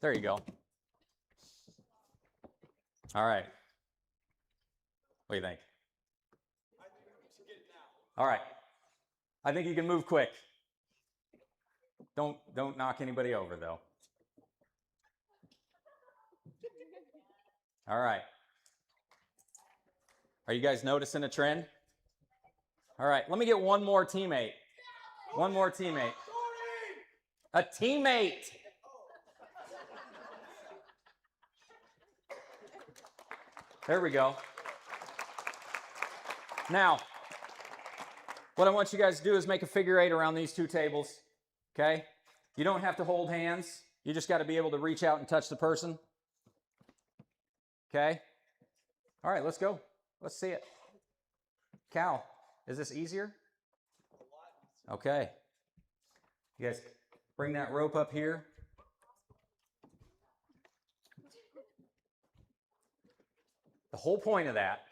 There you go. All right. What do you think? All right. I think you can move quick. Don't knock anybody over, though. All right. Are you guys noticing a trend? All right. Let me get one more teammate. One more teammate. A teammate. There we go. Now, what I want you guys to do is make a figure eight around these two tables, okay? You don't have to hold hands. You just got to be able to reach out and touch the person, okay? All right, let's go. Let's see it. Cal, is this easier? Okay. You guys bring that rope up here. The whole point of that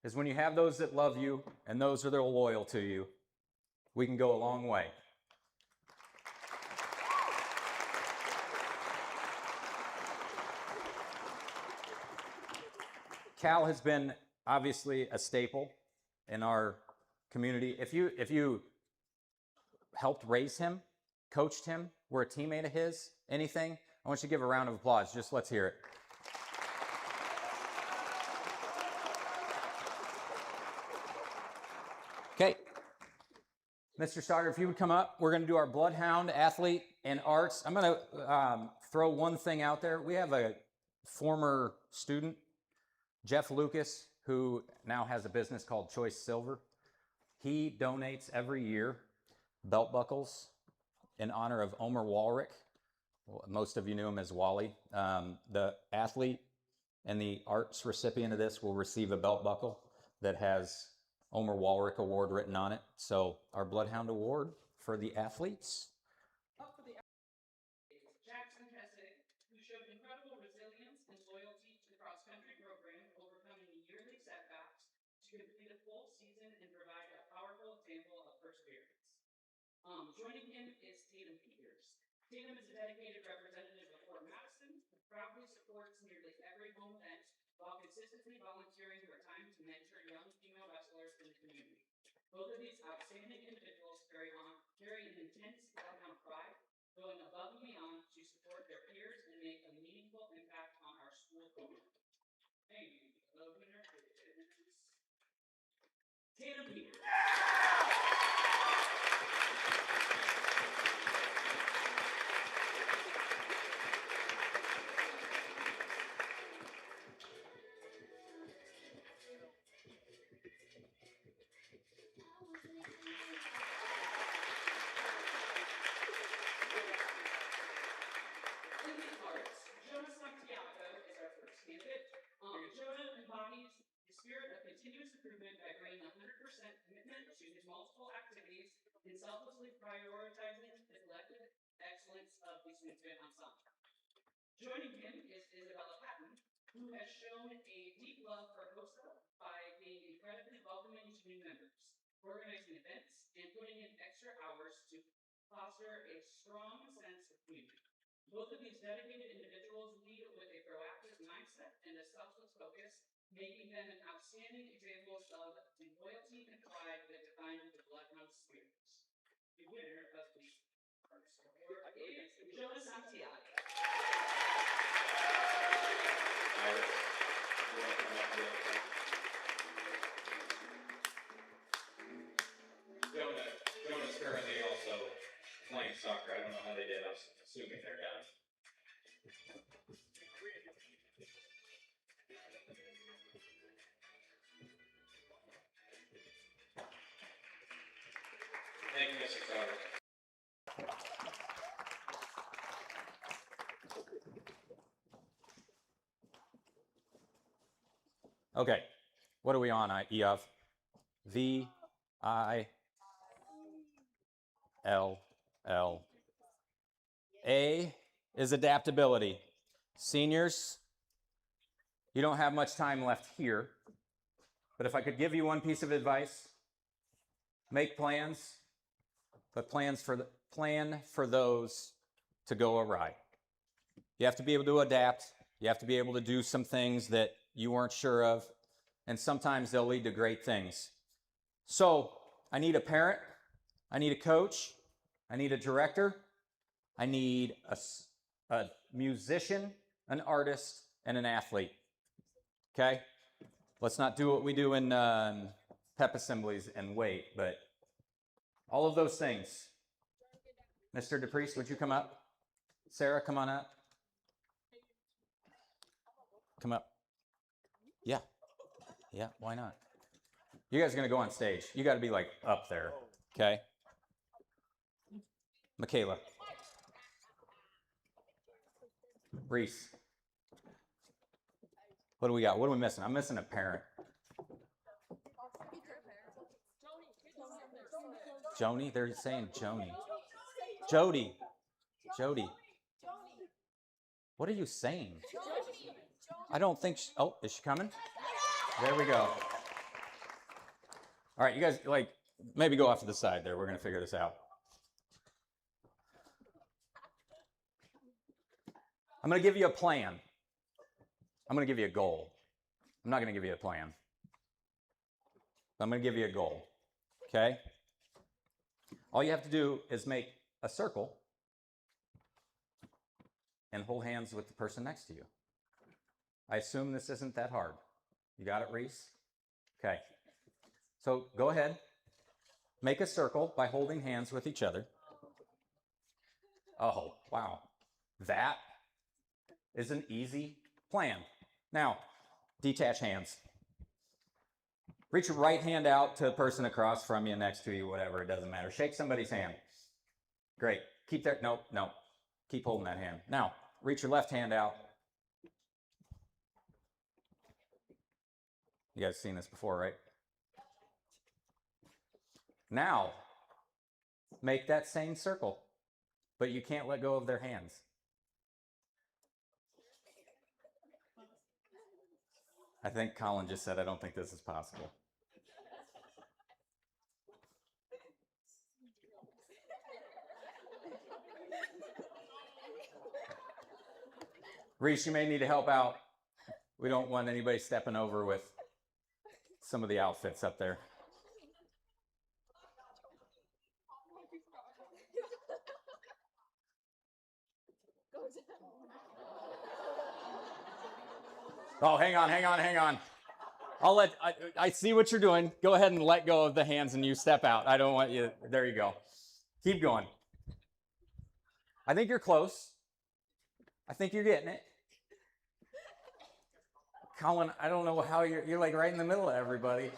is when you have those that love you and those that are loyal to you, we can go a long way. Cal has been obviously a staple in our community. If you helped raise him, coached him, were a teammate of his, anything, I want you to give a round of applause. Just let's hear it. Okay. Mr. Starter, if you would come up, we're going to do our Bloodhound, Athlete, and Arts. I'm going to throw one thing out there. We have a former student, Jeff Lucas, who now has a business called Choice Silver. He donates every year belt buckles in honor of Omer Walrick. Most of you knew him as Wally. The athlete and the arts recipient of this will receive a belt buckle that has Omer Walrick Award written on it. So our Bloodhound Award for the athletes. Up for the Jackson Hesse, who showed incredible resilience and loyalty to the cross-country program, overcoming yearly setbacks to complete a full season and provide a powerful example of perseverance. Joining him is Tatum Peters. Tatum is a dedicated representative of Fort Madison, who proudly supports nearly every home event while consistently volunteering her time to mentor young female wrestlers in the community. Both of these outstanding individuals carry an intense Bloodhound pride, going above and beyond to support their peers and make a meaningful impact on our school program. Thank you. The winner is Tatum Peters. Jonah embodies the spirit of continuous improvement by bringing 100% commitment to his multiple activities and selflessly prioritizing the collective excellence of the Smithfield Ensemble. Joining him is Isabella Patton, who has shown a deep love for HOSA by being incredibly welcoming to new members, organizing events, and putting in extra hours to foster a strong sense of community. Both of these dedicated individuals lead with a proactive mindset and a selfless focus, making them an outstanding examples of the loyalty and pride that define the Bloodhound spirit. The winner of the Arts Award is Jonah Santiago. Jonah's currently also playing soccer. I don't know how they did. I was assuming they're done. Thank you, Mr. Carter. Okay, what are we on, EF? V, I, L, L. A is adaptability. Seniors, you don't have much time left here, but if I could give you one piece of advice, make plans, but plan for those to go awry. You have to be able to adapt. You have to be able to do some things that you weren't sure of, and sometimes they'll lead to great things. So I need a parent, I need a coach, I need a director, I need a musician, an artist, and an athlete. Okay? Let's not do what we do in pep assemblies and wait, but all of those things. Mr. DePriest, would you come up? Sarah, come on up. Come up. Yeah. Yeah, why not? You guys are going to go on stage. You got to be like up there. Okay? Michaela. Reese. What do we got? What are we missing? I'm missing a parent. Joni? They're saying Joni. Jody. Jody. What are you saying? I don't think, oh, is she coming? There we go. All right, you guys, like, maybe go off to the side there. We're going to figure this out. I'm going to give you a plan. I'm going to give you a goal. I'm not going to give you a plan. I'm going to give you a goal, okay? All you have to do is make a circle and hold hands with the person next to you. I assume this isn't that hard. You got it, Reese? Okay. So go ahead. Make a circle by holding hands with each other. Oh, wow. That is an easy plan. Now, detach hands. Reach your right hand out to the person across from you, next to you, whatever, it doesn't matter. Shake somebody's hand. Great. Keep their, no. Keep holding that hand. Now, reach your left hand out. You guys seen this before, right? Now, make that same circle, but you can't let go of their hands. I think Colin just said, I don't think this is possible. Reese, you may need to help out. We don't want anybody stepping over with some of the outfits up there. Oh, hang on. I see what you're doing. Go ahead and let go of the hands and you step out. I don't want you, there you go. Keep going. I think you're close. I think you're getting it. Colin, I don't know how you're like right in the middle of everybody.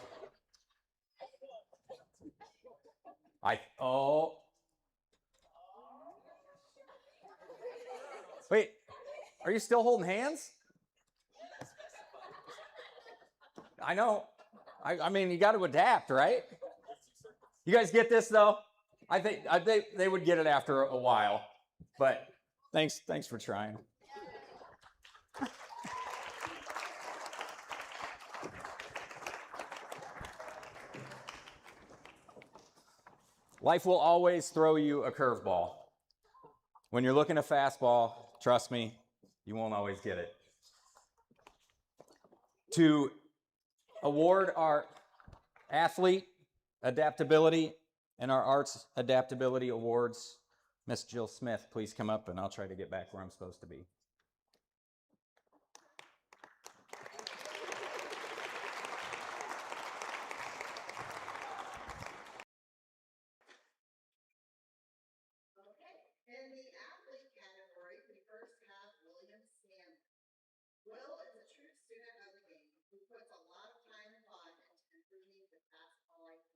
Wait, are you still holding hands? I know. I mean, you got to adapt, right? You guys get this though? I think they would get it after a while, but thanks for trying. Life will always throw you a curveball. When you're looking a fastball, trust me, you won't always get it. To award our athlete adaptability and our arts adaptability awards, Miss Jill Smith, please come up and I'll try to get back where I'm supposed to be. In the athlete category, we first have William Stanley. Will is a true student of the game who puts a lot of time and thought into improving his basketball IQ.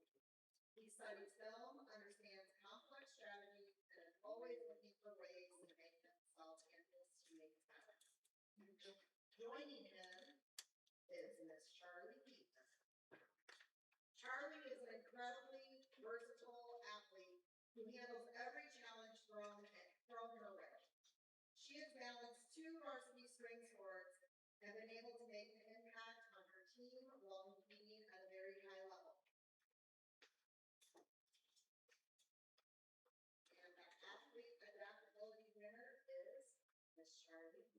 He studies film, understands complex strategies, and is always looking for ways to make himself and his teammates better. Joining him is Miss Charlie Keaton. Charlie is an incredibly versatile athlete who handles every challenge thrown her way. She has balanced 2 varsity spring sports and been able to make an impact on her team while competing at a very high level. And the athlete adaptability winner is Miss Charlie.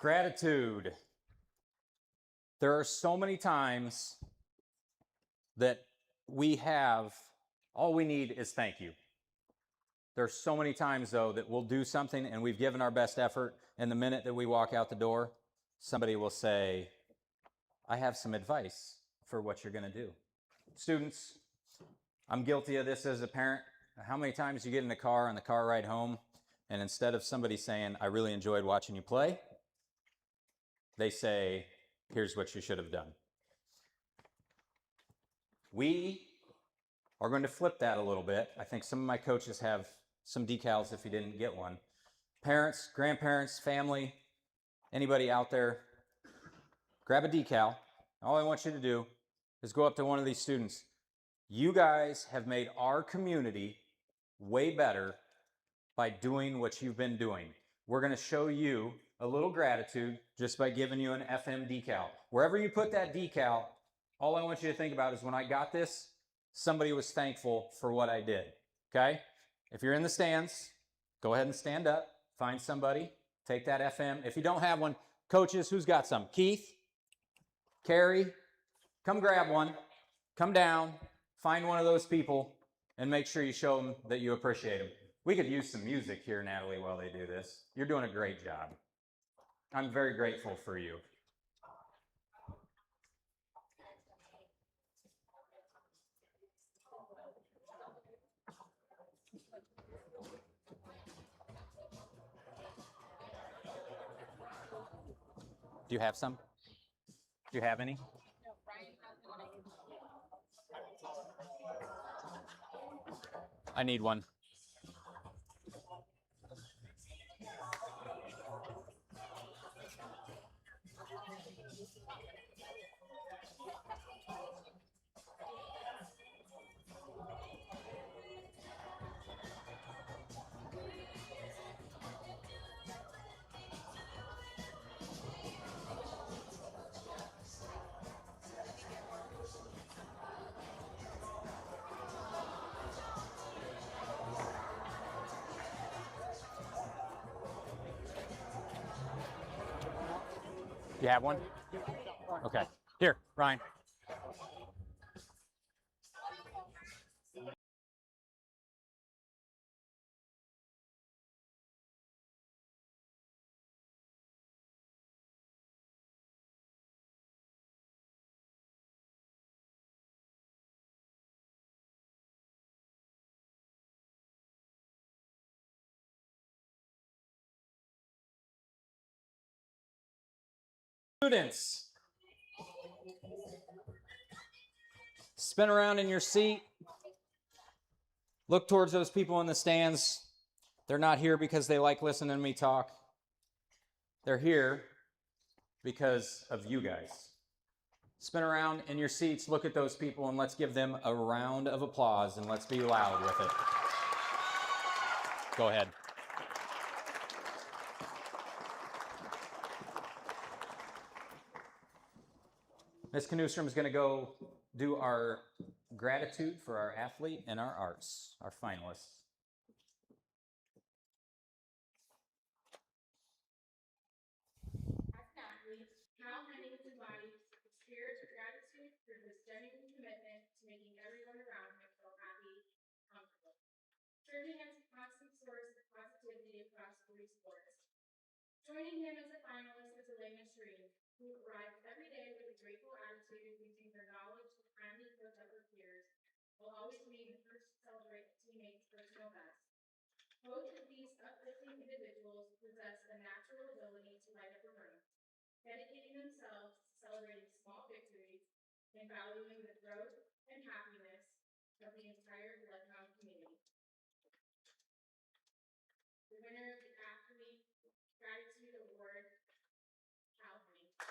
Gratitude. There are so many times that all we need is thank you. There's so many times, though, that we'll do something and we've given our best effort, and the minute that we walk out the door, somebody will say, I have some advice for what you're going to do. Students, I'm guilty of this as a parent. How many times you get in the car on the car ride home, and instead of somebody saying, I really enjoyed watching you play, they say, here's what you should have done. We are going to flip that a little bit. I think some of my coaches have some decals if you didn't get one. Parents, grandparents, family, anybody out there, grab a decal. All I want you to do is go up to one of these students. You guys have made our community way better by doing what you've been doing. We're going to show you a little gratitude just by giving you an FM decal. Wherever you put that decal, all I want you to think about is when I got this, somebody was thankful for what I did, okay? If you're in the stands, go ahead and stand up, find somebody, take that FM. If you don't have one, coaches, who's got some? Keith? Carrie? Come grab one, come down, find one of those people, and make sure you show them that you appreciate them. We could use some music here, Natalie, while they do this. You're doing a great job. I'm very grateful for you. Do you have some? Do you have any? I need one. You have one? Okay. Here, Ryan. Students, spin around in your seat. Look towards those people in the stands. They're not here because they like listening to me talk. They're here because of you guys. Spin around in your seats, look at those people, and let's give them a round of applause, and let's be loud with it. Go ahead. Ms. Knustrom is going to go do our gratitude for our athlete and our arts, our finalists. As an athlete, Cal Hennings embodies the spirit of gratitude for his genuine commitment to making everyone around him feel happy and comfortable, serving as a constant source of positivity across 3 sports. Joining him as a finalist is Elena Shreen, who arrives every day with a grateful attitude, using her knowledge to kindly coach up her peers, while always being the first to celebrate a teammate's personal best. Both of these uplifting individuals possess a natural ability to light up a room, dedicating themselves to celebrating small victories and valuing the growth and happiness of the entire Bloodhound community. The winner of the Athlete Gratitude Award, Cal Hennings.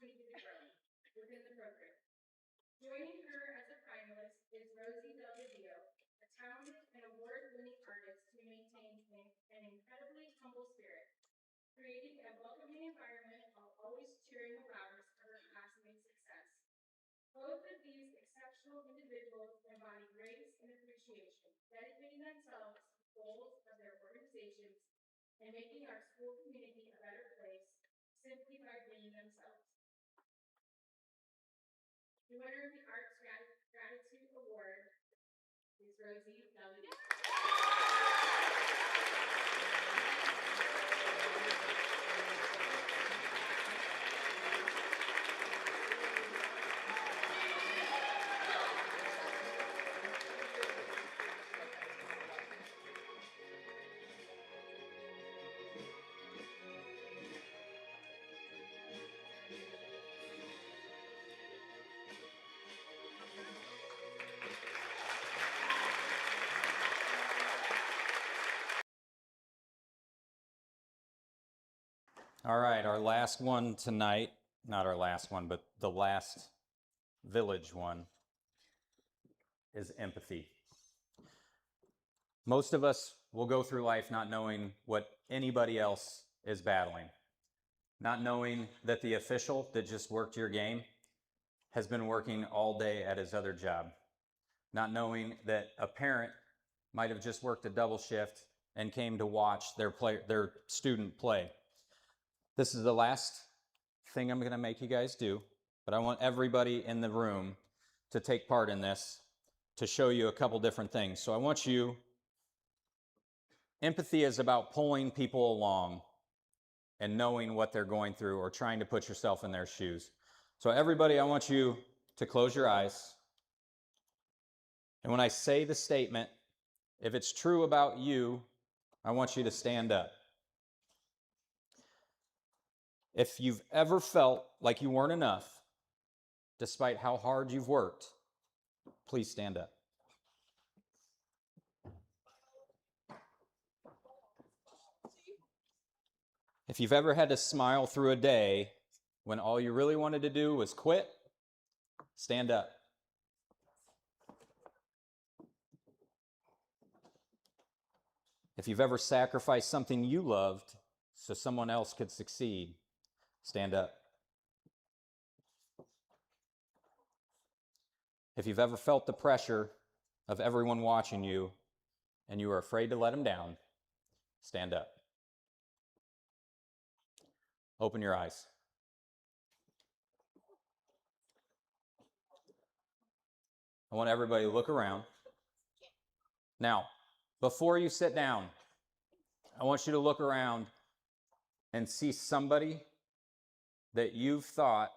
opportunity to grow within the program. Joining her as a finalist is Rosie Delgadillo, a talented and award-winning artist who maintains an incredibly humble spirit, creating a welcoming environment while always cheering the loudest for her classmates' success. Both of these exceptional individuals embody grace and appreciation, dedicating themselves to the goals of their organizations and making our school community a better place simply by being themselves. The winner of the Arts Gratitude Award is Rosie Delgadillo. All right, our last one tonight, not our last one, but the last village one is empathy. Most of us will go through life not knowing what anybody else is battling, not knowing that the official that just worked your game has been working all day at his other job, not knowing that a parent might have just worked a double shift and came to watch their student play. This is the last thing I'm going to make you guys do, but I want everybody in the room to take part in this to show you a couple different things. So I want you, empathy is about pulling people along and knowing what they're going through or trying to put yourself in their shoes. So everybody, I want you to close your eyes. And when I say the statement, if it's true about you, I want you to stand up. If you've ever felt like you weren't enough, despite how hard you've worked, please stand up. If you've ever had to smile through a day when all you really wanted to do was quit, stand up. If you've ever sacrificed something you loved so someone else could succeed, stand up. If you've ever felt the pressure of everyone watching you and you are afraid to let them down, stand up. Open your eyes. I want everybody to look around. Now, before you sit down, I want you to look around and see somebody that you've thought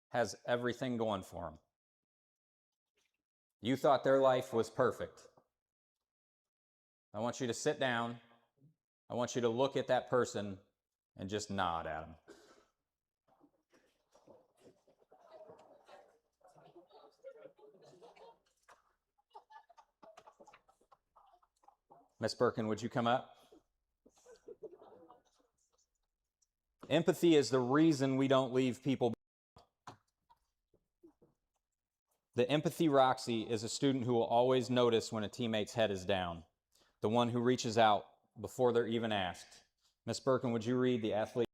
has everything going for them. You thought their life was perfect. I want you to sit down. I want you to look at that person and just nod at them. Miss Birkin, would you come up? Empathy is the reason we don't leave people. The Empathy Roxy is a student who will always notice when a teammate's head is down, the one who reaches out before they're even asked. Miss Birkin, would you read the athlete?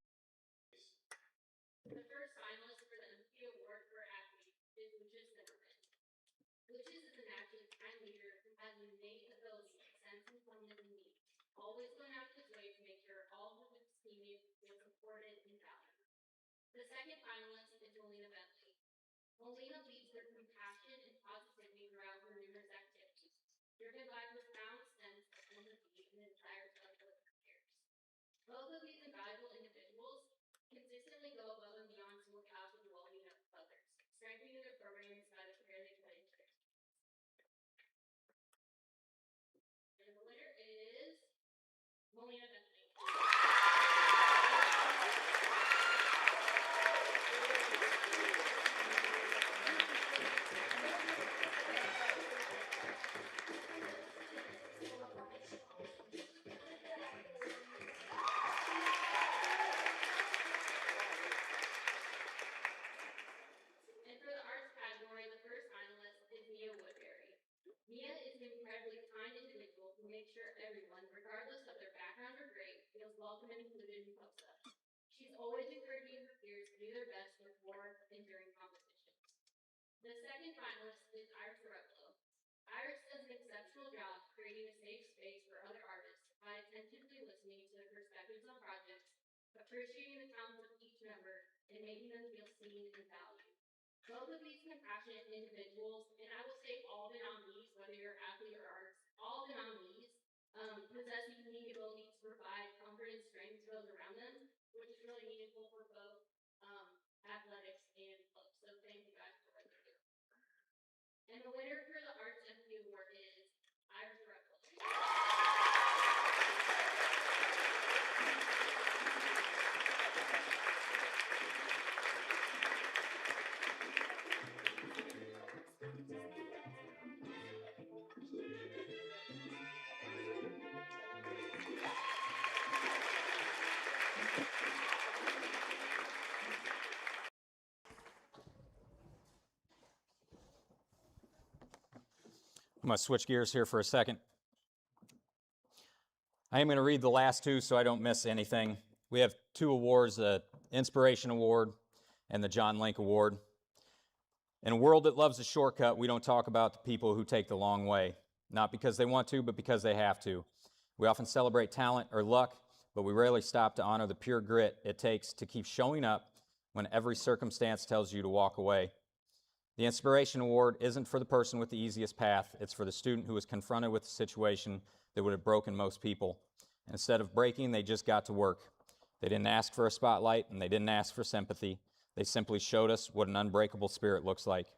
The first finalist for the Empathy Award for Athletes is Lucius Zimmerman. Lucius is an active and leader who has an innate ability to sense informative needs, always going out of his way to make sure all of his teammates feel supported and valued. The second finalist is Melina Bentley. Melina leads with compassion and positivity throughout her numerous activities, driven by a profound sense of empathy and a desire to uplift her peers. Both of these invaluable individuals consistently go above and beyond to look out for the well-being of others, strengthening their programs by the care they put into their teams. And the winner is Melina Bentley. an incredibly kind individual who makes sure everyone, regardless of their background or grade, feels welcome and included in COSA. She's always encouraging her peers to do their best before and during competitions. The second finalist is Iris Rugglo. Iris does an exceptional job creating a safe space for other artists by attentively listening to their perspectives on projects, appreciating the talents of each member, and making them feel seen and valued. Both of these compassionate individuals, and I will say all the nominees, whether you're athlete or artist, all the nominees possess the unique ability to provide comfort and strength to those around them, which is really meaningful for both athletics and clubs. So thank you guys for what you do. And the winner for the Arts Empathy Award is Iris Ruggles. I'm going to switch gears here for a second. I am going to read the last two so I don't miss anything. We have two awards, the Inspiration Award and the John Link Award. In a world that loves a shortcut, we don't talk about the people who take the long way, not because they want to, but because they have to. We often celebrate talent or luck, but we rarely stop to honor the pure grit it takes to keep showing up when every circumstance tells you to walk away. The Inspiration Award isn't for the person with the easiest path. It's for the student who was confronted with a situation that would have broken most people. And instead of breaking, they just got to work. They didn't ask for a spotlight, and they didn't ask for sympathy. They simply showed us what an unbreakable spirit looks like.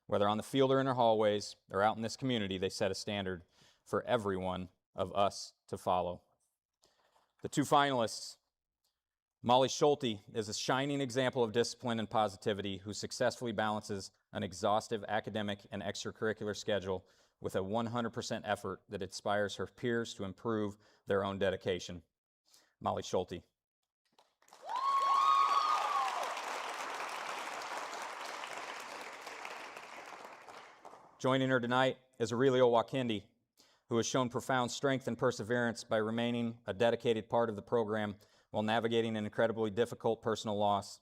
Whether on the field or in our hallways or out in this community, they set a standard for every one of us to follow. The two finalists, Molly Schulte is a shining example of discipline and positivity who successfully balances an exhaustive academic and extracurricular schedule with a 100% effort that inspires her peers to improve their own dedication. Molly Schulte. Joining her tonight is Aurelio Wakindi, who has shown profound strength and perseverance by remaining a dedicated part of the program while navigating an incredibly difficult personal loss.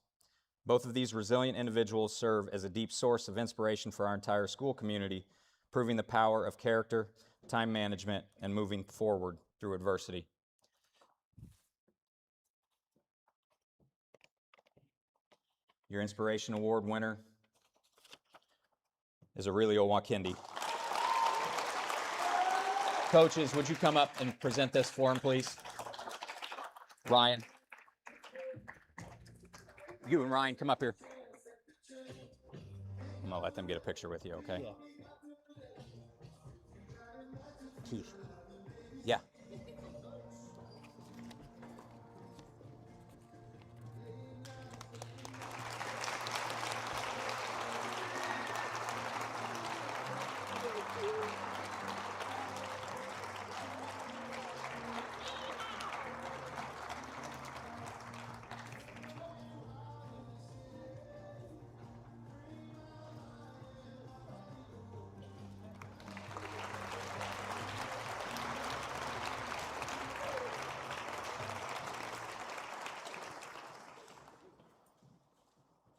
Both of these resilient individuals serve as a deep source of inspiration for our entire school community, proving the power of character, time management, and moving forward through adversity. Your Inspiration Award winner is Aurelio Wakindi. Coaches, would you come up and present this for him, please? Ryan. You and Ryan, come up here. I'm going to let them get a picture with you, okay? Yeah. Keith. Yeah.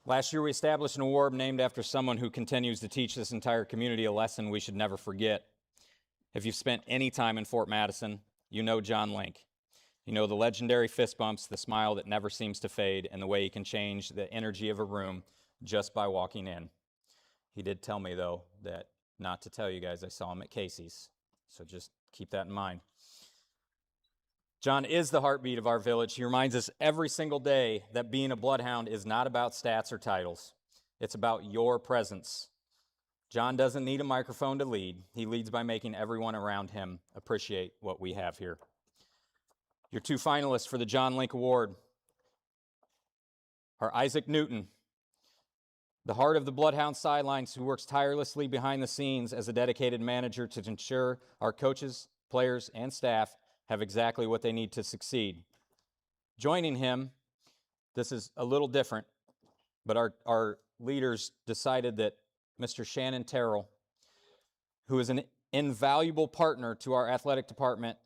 Last year, we established an award named after someone who continues to teach this entire community a lesson we should never forget. If you've spent any time in Fort Madison, you know John Link. You know the legendary fist bumps, the smile that never seems to fade, and the way he can change the energy of a room just by walking in. He did tell me, though, that not to tell you guys I saw him at Casey's, so just keep that in mind. John is the heartbeat of our village. He reminds us every single day that being a bloodhound is not about stats or titles. It's about your presence. John doesn't need a microphone to lead. He leads by making everyone around him appreciate what we have here. Your two finalists for the John Link Award are Isaac Newton, the heart of the Bloodhound sidelines who works tirelessly behind the scenes as a dedicated manager to ensure our coaches, players, and staff have exactly what they need to succeed. Joining him, this is a little different, but our leaders decided that Mr. Shannon Terrell, who is an invaluable partner to our athletic department.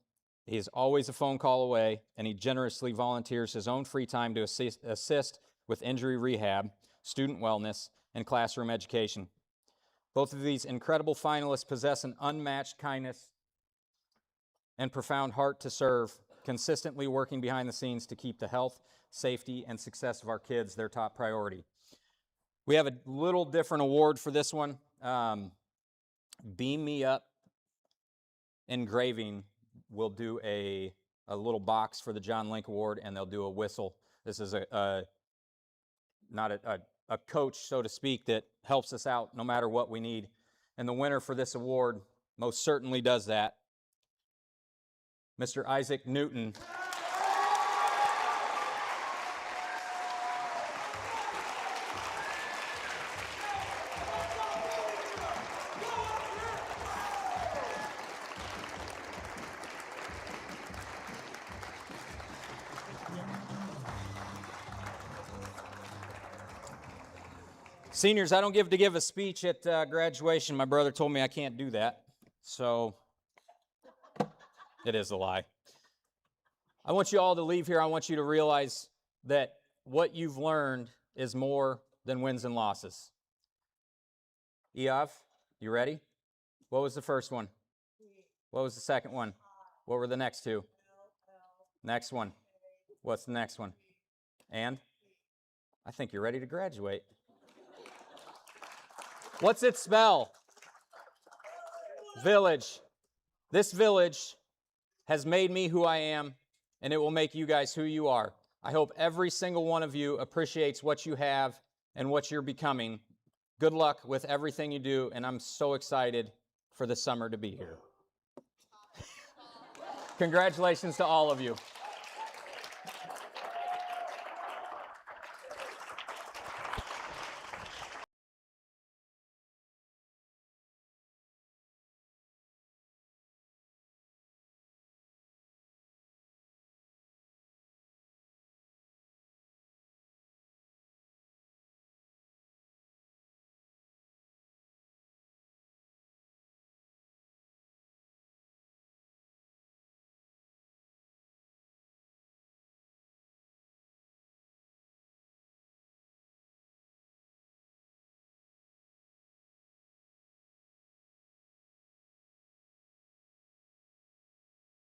He is always a phone call away, and he generously volunteers his own free time to assist with injury rehab, student wellness, and classroom education. Both of these incredible finalists possess an unmatched kindness and profound heart to serve, consistently working behind the scenes to keep the health, safety, and success of our kids their top priority. We have a little different award for this one. Beam Me Up Engraving will do a little box for the John Link Award, and they'll do a whistle. This is not a coach, so to speak, that helps us out no matter what we need. And the winner for this award most certainly does that. Mr. Isaac Newton. Seniors, I don't give a speech at graduation. My brother told me I can't do that, so it is a lie. I want you all to leave here. I want you to realize that what you've learned is more than wins and losses. Eov, you ready? What was the first one? What was the second one? What were the next two? Next one. What's the next one? And? I think you're ready to graduate. What's it spell? Village. This village has made me who I am, and it will make you guys who you are. I hope every single one of you appreciates what you have and what you're becoming. Good luck with everything you do, and I'm so excited for the summer to be here. Congratulations to all of you.